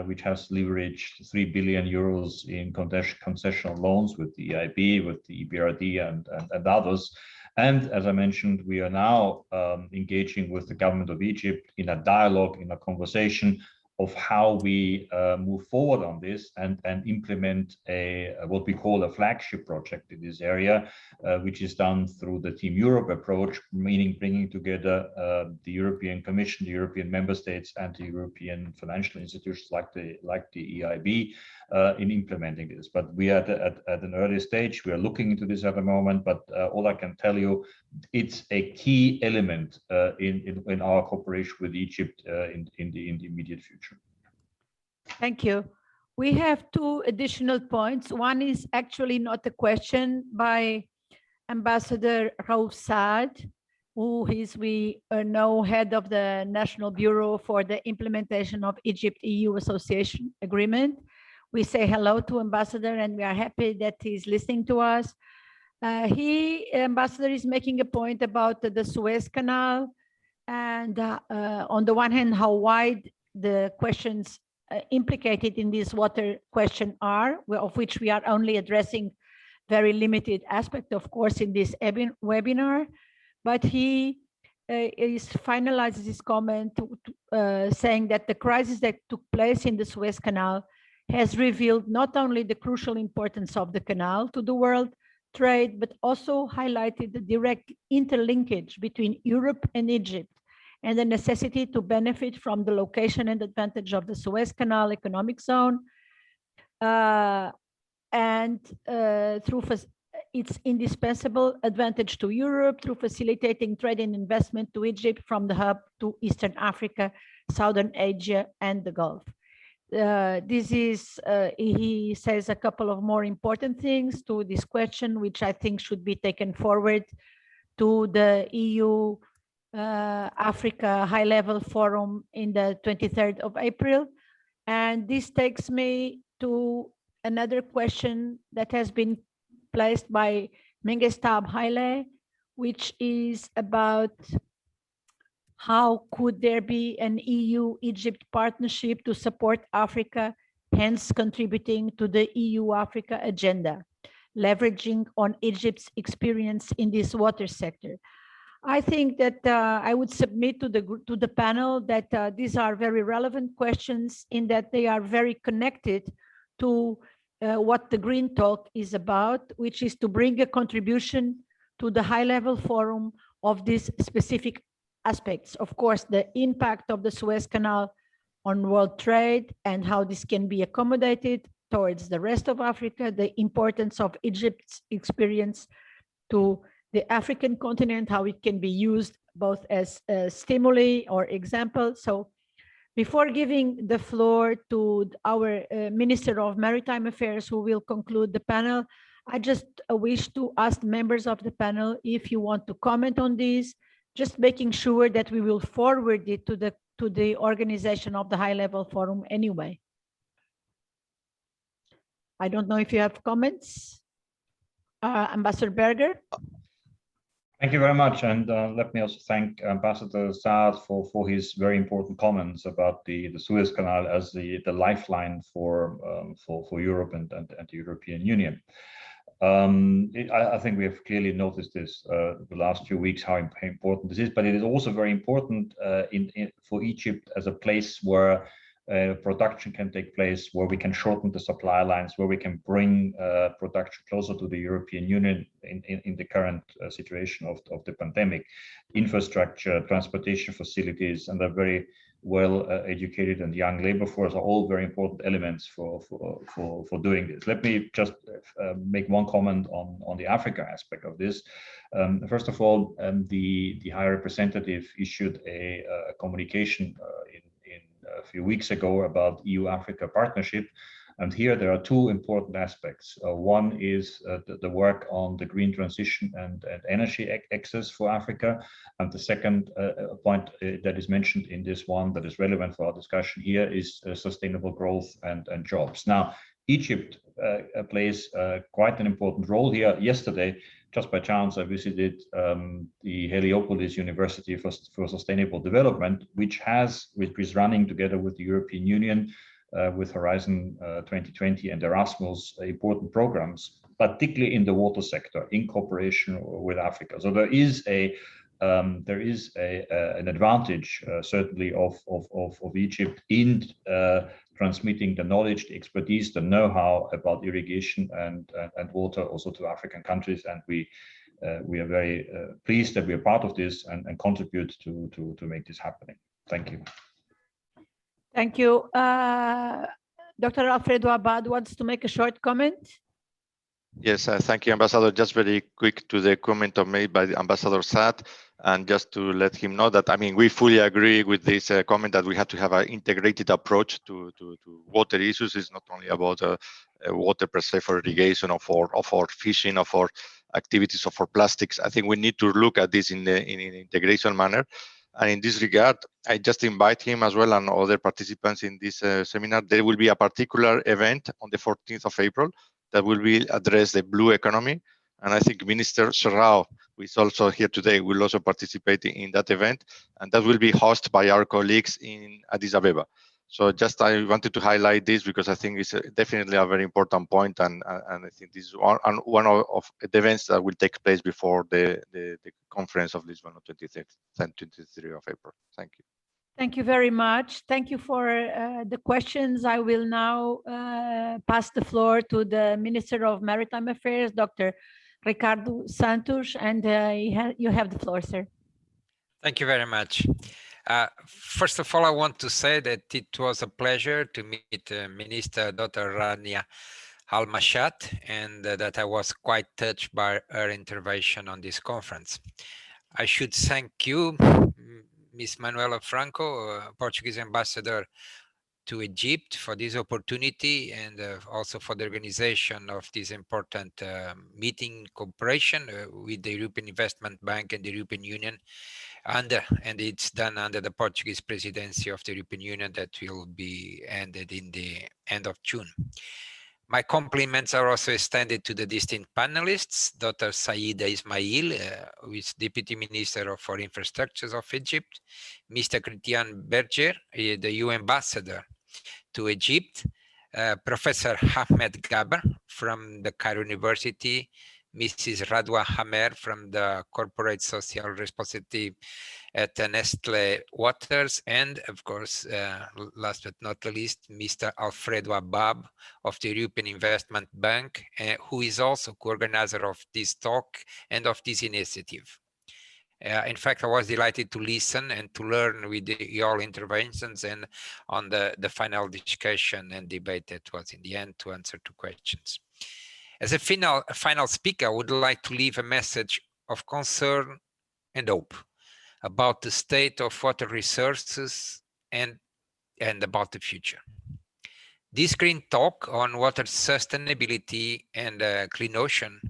which has leveraged 3 billion euros in concessional loans with the EIB, with the EBRD and others. And as I mentioned, we are now engaging with the government of Egypt in a dialogue, in a conversation of how we move forward on this and implement what we call a flagship project in this area, which is done through the Team Europe approach, meaning bringing together the European Commission, the European member states, and the European financial institutions like the EIB in implementing this. But we are at an early stage. We are looking into this at the moment, but all I can tell you, it's a key element in our cooperation with Egypt in the immediate future. Thank you. We have two additional points. One is actually not a question by Ambassador Raouf Saad, who is, we know, head of the National Bureau for the Implementation of Egypt-EU Association Agreement. We say hello to Ambassador, and we are happy that he's listening to us. Ambassador is making a point about the Suez Canal, and on the one hand, how wide the questions implicated in this water question are, of which we are only addressing very limited aspect, of course, in this webinar. But he finalizes his comment saying that the crisis that took place in the Suez Canal has revealed not only the crucial importance of the canal to the world trade, but also highlighted the direct interlinkage between Europe and Egypt and the necessity to benefit from the location and advantage of the Suez Canal economic zone, and through its indispensable advantage to Europe through facilitating trade and investment to Egypt from the hub to Eastern Africa, Southern Asia, and the Gulf. He says a couple of more important things to this question, which I think should be taken forward to the EU Africa High-Level Forum in the 23rd of April. And this takes me to another question that has been placed by Mengestab Haile, which is about how could there be an EU-Egypt partnership to support Africa, hence contributing to the EU-Africa agenda, leveraging on Egypt's experience in this water sector. I think that I would submit to the panel that these are very relevant questions in that they are very connected to what the Green Talk is about, which is to bring a contribution to the high-level forum of these specific aspects. Of course, the impact of the Suez Canal on world trade and how this can be accommodated towards the rest of Africa, the importance of Egypt's experience to the African continent, how it can be used both as a stimuli or example. So before giving the floor to our Minister of Maritime Affairs, who will conclude the panel, I just wish to ask members of the panel if you want to comment on this, just making sure that we will forward it to the organization of the high-level forum anyway. I don't know if you have comments. Ambassador Berger. Thank you very much, and let me also thank Ambassador Saad for his very important comments about the Suez Canal as the lifeline for Europe and the European Union. I think we have clearly noticed this the last few weeks how important this is, but it is also very important for Egypt as a place where production can take place, where we can shorten the supply lines, where we can bring production closer to the European Union in the current situation of the pandemic. Infrastructure, transportation facilities, and a very well educated and young labor force are all very important elements for doing this. Let me just make one comment on the Africa aspect of this. First of all, the High Representative issued a communication a few weeks ago about EU-Africa partnership. And here there are two important aspects. One is the work on the green transition and energy access for Africa. And the second point that is mentioned in this one that is relevant for our discussion here is sustainable growth and jobs. Now, Egypt plays quite an important role here. Yesterday, just by chance, I visited the Heliopolis University for Sustainable Development, which is running together with the European Union, with Horizon 2020 and Erasmus, important programs, particularly in the water sector, in cooperation with Africa. So there is an advantage, certainly, of Egypt in transmitting the knowledge, the expertise, the know-how about irrigation and water also to African countries. And we are very pleased that we are part of this and contribute to make this happening. Thank you. Thank you. Dr. Alfredo Abad wants to make a short comment. Yes, thank you, Ambassador. Just very quick to the comment made by the Ambassador Saad, and just to let him know that, I mean, we fully agree with this comment that we have to have an integrated approach to water issues. It's not only about water per se for irrigation or for fishing or for activities or for plastics. I think we need to look at this in an integration manner. And in this regard, I just invite him as well and other participants in this seminar. There will be a particular event on the 14th of April that will be address the blue economy. And I think Minister Serrao, who is also here today, will also participate in that event. And that will be hosted by our colleagues in Addis Ababa. So just I wanted to highlight this because I think it's definitely a very important point. And I think this is one of the events that will take place before the conference of Lisbon on 23rd and 23rd of April. Thank you. Thank you very much. Thank you for the questions. I will now pass the floor to the Minister of Maritime Affairs, Dr. Ricardo Santos, and you have the floor, sir. Thank you very much. First of all, I want to say that it was a pleasure to meet Minister Dr. Rania Al-Mashat, and that I was quite touched by her intervention on this conference. I should thank you, Ms. Manuela Franco, Portuguese ambassador to Egypt, for this opportunity, and also for the organization of this important meeting cooperation with the European Investment Bank and the European Union, and it's done under the Portuguese presidency of the European Union that will be ended in the end of June. My compliments are also extended to the distinct panelists, Dr. Saida Ismail, who is Deputy Minister for Infrastructures of Egypt, Mr. Christian Berger, the EU Ambassador to Egypt, Professor Ahmed Gaber from the Cairo University, Mrs. Radwa Hamer from the Corporate Social Responsibility at Nestle Waters, and of course, last but not the least, Mr. Alfredo Abab of the European Investment Bank, who is also co-organizer of this talk and of this initiative. In fact, I was delighted to listen and to learn with your interventions and on the final discussion and debate that was in the end to answer to questions. As a final speaker, I would like to leave a message of concern and hope about the state of water resources and about the future. This green talk on water sustainability and clean ocean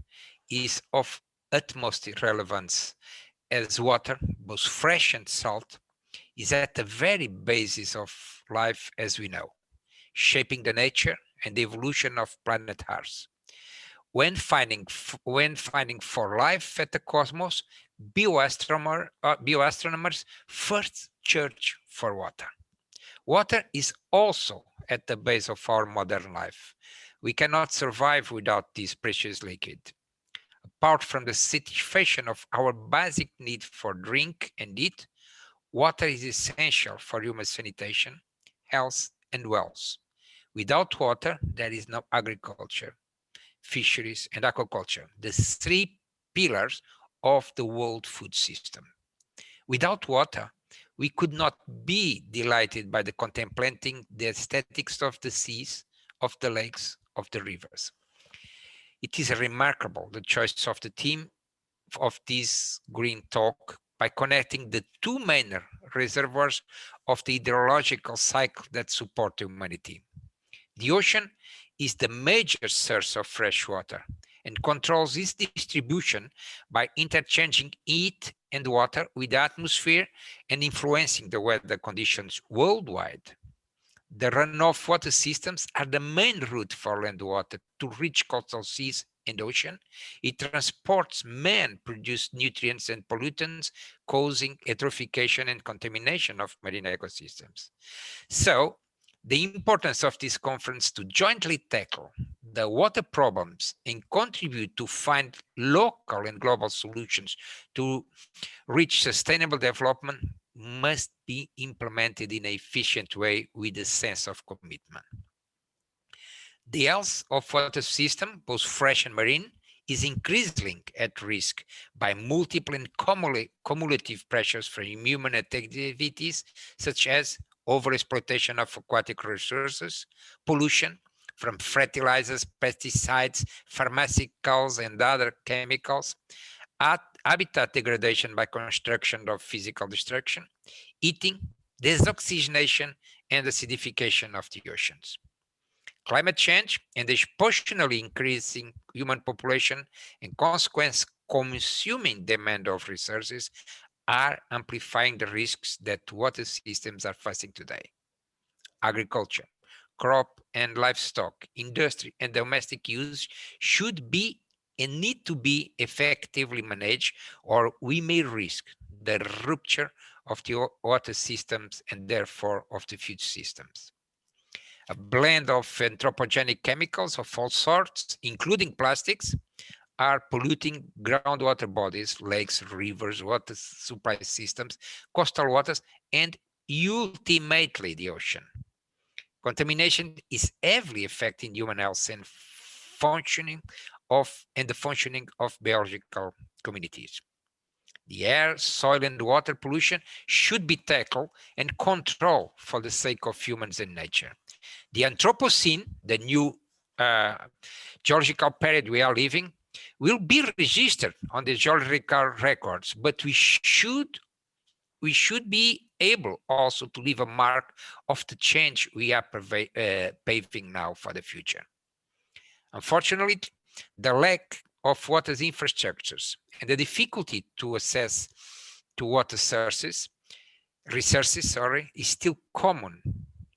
is of utmost relevance, as water, both fresh and salt, is at the very basis of life as we know, shaping the nature and the evolution of planet Earth. When finding for life at the cosmos, bioastronomers first search for water. Water is also at the base of our modern life. We cannot survive without this precious liquid. Apart from the satisfaction of our basic need for drink and eat, water is essential for human sanitation, health, and wealth. Without water, there is no agriculture, fisheries, and aquaculture, the three pillars of the world food system. Without water, we could not be delighted by the contemplating the aesthetics of the seas, of the lakes, of the rivers. It is remarkable the choice of the theme of this green talk by connecting the two main reservoirs of the hydrological cycle that support humanity. The ocean is the major source of fresh water and controls its distribution by interchanging heat and water with the atmosphere and influencing the weather conditions worldwide. The runoff water systems are the main route for land water to reach coastal seas and ocean. It transports man-produced nutrients and pollutants, causing eutrophication and contamination of marine ecosystems. So, the importance of this conference to jointly tackle the water problems and contribute to find local and global solutions to reach sustainable development must be implemented in an efficient way with a sense of commitment. The health of water system, both fresh and marine, is increasingly at risk by multiple and cumulative pressures from human activities, such as overexploitation of aquatic resources, pollution from fertilizers, pesticides, pharmaceuticals, and other chemicals, habitat degradation by construction of physical destruction, heating, desoxygenation, and acidification of the oceans. Climate change and the exponentially increasing human population and consequent consuming demand of resources are amplifying the risks that water systems are facing today. Agriculture, crop and livestock, industry, and domestic use should be and need to be effectively managed, or we may risk the rupture of the water systems and therefore of the food systems. A blend of anthropogenic chemicals of all sorts, including plastics, are polluting groundwater bodies, lakes, rivers, water supply systems, coastal waters, and ultimately the ocean. Contamination is heavily affecting human health and the functioning of biological communities. The air, soil, and water pollution should be tackled and controlled for the sake of humans and nature. The Anthropocene, the new geological period we are living, will be registered on the geological records, but we should be able also to leave a mark of the change we are paving now for the future. Unfortunately, the lack of water infrastructures and the difficulty to access to water resources, is still common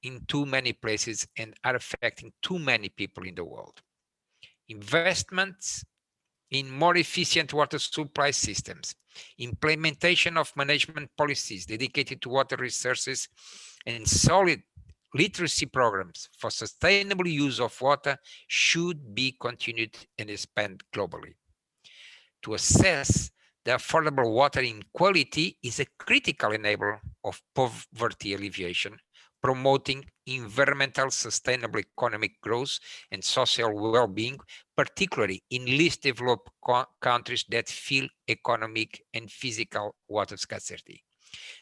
in too many places and are affecting too many people in the world. Investments in more efficient water supply systems, implementation of management policies dedicated to water resources, and solid literacy programs for sustainable use of water should be continued and expanded globally. To assess the affordable water inequality is a critical enabler of poverty alleviation, promoting environmental sustainable economic growth and social well-being, particularly in least developed countries that feel economic and physical water scarcity.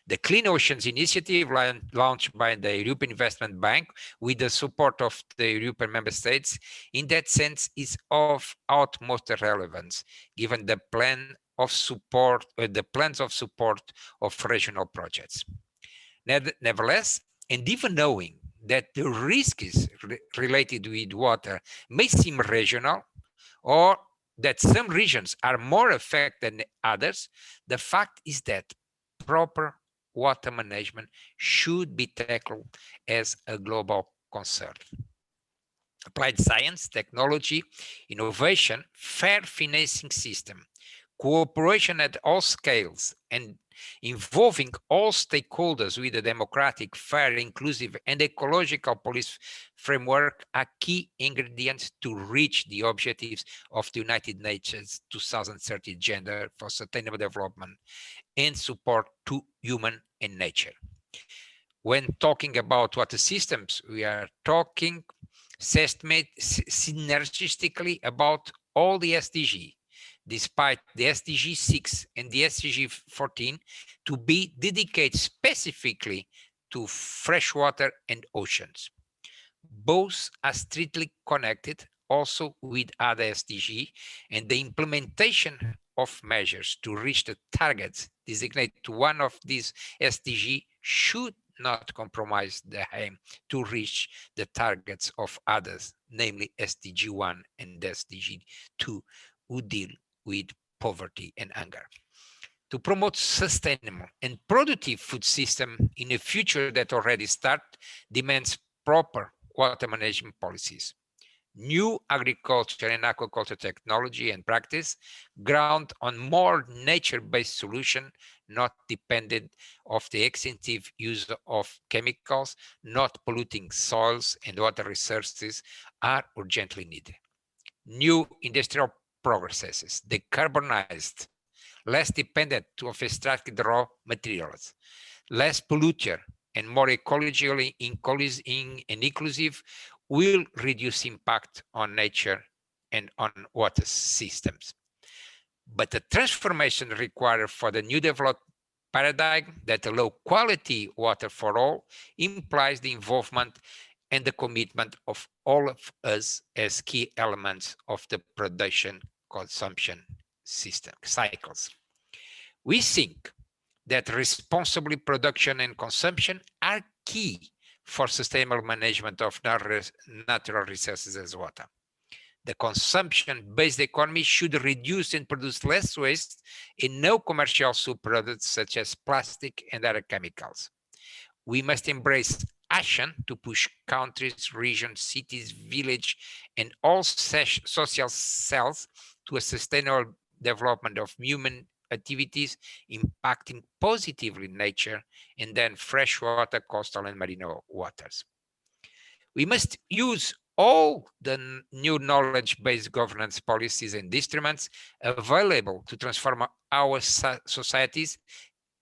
The Clean Oceans Initiative, launched by the European Investment Bank with the support of the European member states, in that sense is of utmost relevance, given the plans of support of regional projects. Nevertheless, and even knowing that the risks related with water may seem regional, or that some regions are more affected than others, the fact is that proper water management should be tackled as a global concern. Applied science, technology, innovation, fair financing system, cooperation at all scales, and involving all stakeholders with a democratic, fair, inclusive, and ecological policy framework are key ingredients to reach the objectives of the United Nations 2030 Agenda for Sustainable Development and support to human and nature. When talking about water systems, we are talking synergistically about all the SDG, despite the SDG 6 and the SDG 14 to be dedicated specifically to freshwater and oceans. Both are strictly connected also with other SDG, and the implementation of measures to reach the targets designated to one of these SDG should not compromise the aim to reach the targets of others, namely SDG 1 and SDG 2, who deal with poverty and hunger. To promote sustainable and productive food system in a future that already started demands proper water management policies. New agriculture and aquaculture technology and practice ground on more nature-based solution, not dependent of the extensive use of chemicals, not polluting soils and water resources, are urgently needed. New industrial processes, decarbonized, less dependent of extracted raw materials, less polluter, and more ecologically inclusive, will reduce impact on nature and on water systems. But the transformation required for the new developed paradigm that allow quality water for all implies the involvement and the commitment of all of us as key elements of the production consumption system cycles. We think that responsible production and consumption are key for sustainable management of natural resources as water. The consumption-based economy should reduce and produce less waste and no commercial subproducts such as plastic and other chemicals. We must embrace action to push countries, regions, cities, villages, and all social cells to a sustainable development of human activities impacting positively nature and then freshwater, coastal, and marine waters. We must use all the new knowledge-based governance policies and instruments available to transform our societies,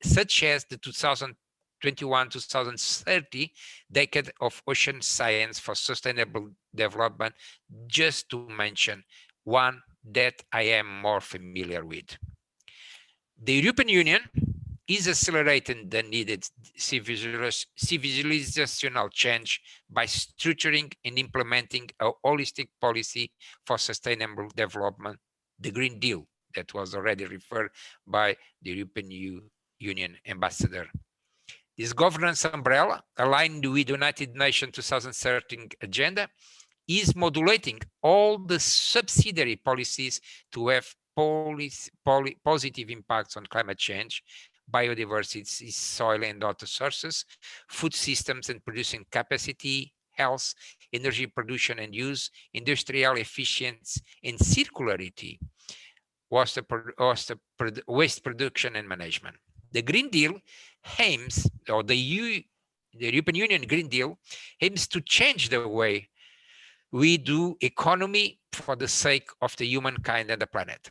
such as the 2021-2030 decade of ocean science for sustainable development, just to mention one that I am more familiar with. The European Union is accelerating the needed civilizational change by structuring and implementing a holistic policy for sustainable development, the Green Deal, that was already referred by the European Union ambassador. This governance umbrella, aligned with the United Nations 2030 agenda, is modulating all the subsidiary policies to have positive impacts on climate change, biodiversity, soil and water sources, food systems and producing capacity, health, energy production and use, industrial efficiency and circularity, waste production and management. The Green Deal aims, or the European Union Green Deal aims to change the way we do economy for the sake of the humankind and the planet.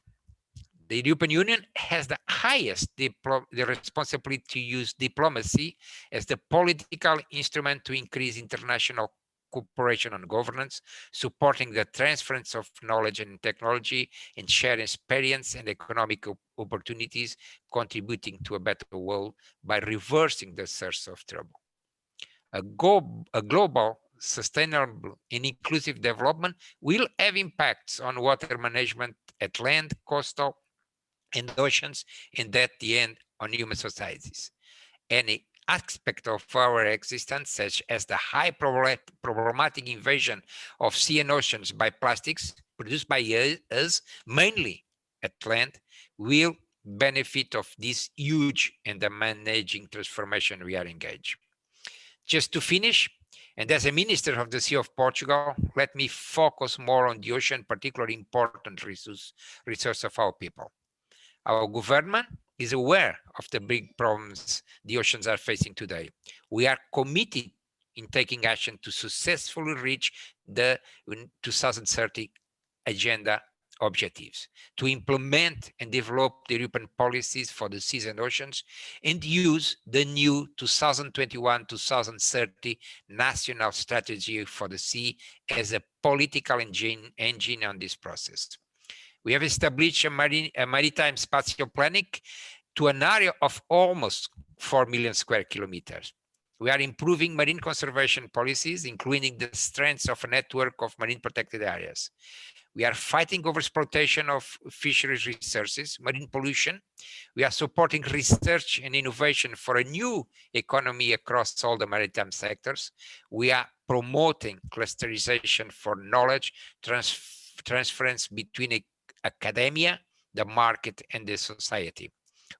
The European Union has the highest the responsibility to use diplomacy as the political instrument to increase international cooperation on governance, supporting the transference of knowledge and technology, and share experience and economic opportunities, contributing to a better world by reversing the source of trouble. A global, sustainable, and inclusive development will have impacts on water management at land, coastal, and oceans, and at the end on human societies. Any aspect of our existence, such as the high problematic invasion of sea and oceans by plastics produced by us, mainly at land, will benefit of this huge and managing transformation we are engaged. Just to finish, and as a Minister of the Sea of Portugal, let me focus more on the ocean, particularly important resource of our people. Our government is aware of the big problems the oceans are facing today. We are committed in taking action to successfully reach the 2030 agenda objectives, to implement and develop the European policies for the seas and oceans, and use the new 2021-2030 national strategy for the sea as a political engine on this process. We have established a maritime spatial planning to an area of almost 4 million square kilometers. We are improving marine conservation policies, including the strength of a network of marine protected areas. We are fighting overexploitation of fisheries resources, marine pollution. We are supporting research and innovation for a new economy across all the maritime sectors. We are promoting clusterization for knowledge transference between academia, the market, and the society.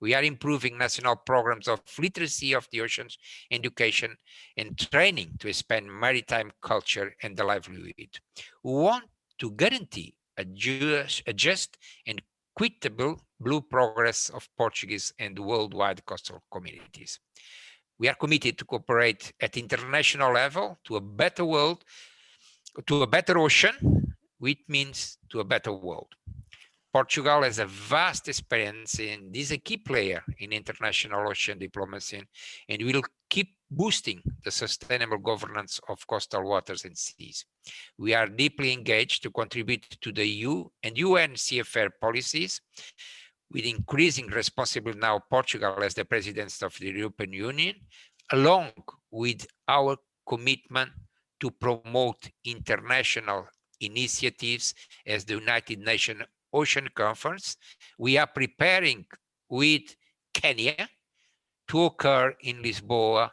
We are improving national programs of literacy of the oceans, education, and training to expand maritime culture and the livelihood. We want to guarantee a just and equitable blue progress of Portuguese and worldwide coastal communities. We are committed to cooperate at international level to a better world, to a better ocean, which means to a better world. Portugal has a vast experience and is a key player in international ocean diplomacy, and will keep boosting the sustainable governance of coastal waters and seas. We are deeply engaged to contribute to the EU and UN CFR policies, with increasing responsibility now Portugal as the President of the European Union, along with our commitment to promote international initiatives as the United Nations Ocean Conference. We are preparing with Kenya to occur in Lisboa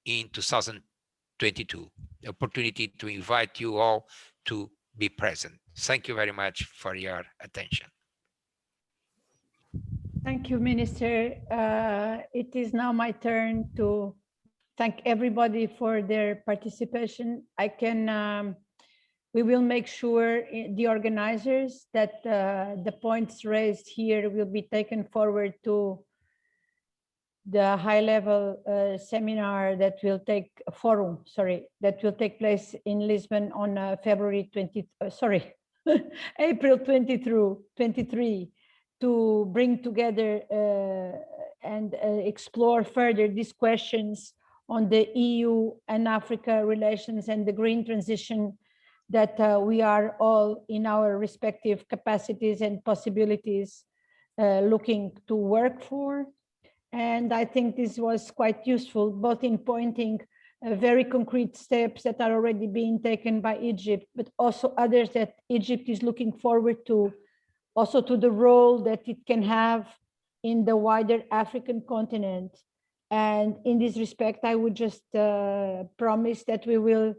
in 2022. The opportunity to invite you all to be present. Thank you very much for your attention. Thank you, Minister. It is now my turn to thank everybody for their participation. We will make sure the organizers that the points raised here will be taken forward to the high-level seminar that will take place in Lisbon on April 23 to bring together and explore further these questions on the EU and Africa relations and the green transition that we are all in our respective capacities and possibilities looking to work for. And I think this was quite useful, both in pointing very concrete steps that are already being taken by Egypt, but also others that Egypt is looking forward to, also to the role that it can have in the wider African continent. And in this respect, I would just promise that we will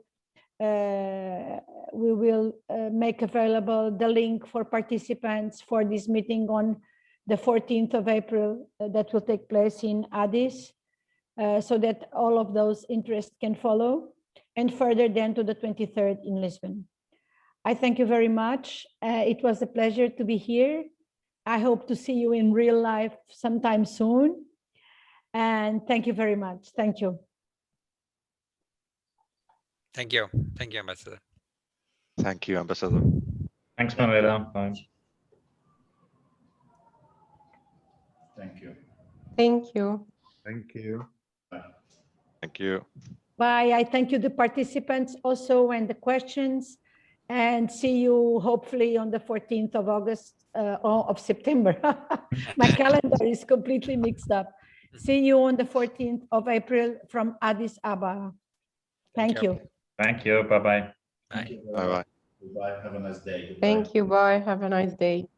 make available the link for participants for this meeting on the 14th of April that will take place in Addis, so that all of those interests can follow, and further then to the 23rd in Lisbon. I thank you very much. It was a pleasure to be here. I hope to see you in real life sometime soon. And thank you very much. Thank you. Thank you. Thank you, Ambassador. Thank you, Ambassador. Thanks, Manuela. Bye. Thank you. Thank you. Thank you. Thank you. Bye. I thank you, the participants also, and the questions, and see you hopefully on the 14th of August, of September. My calendar is completely mixed up. See you on the 14th of April from Addis Ababa. Thank you. Thank you. Bye-bye. Bye. Bye-bye. Goodbye. Have a nice day. Goodbye. Thank you. Bye. Have a nice day.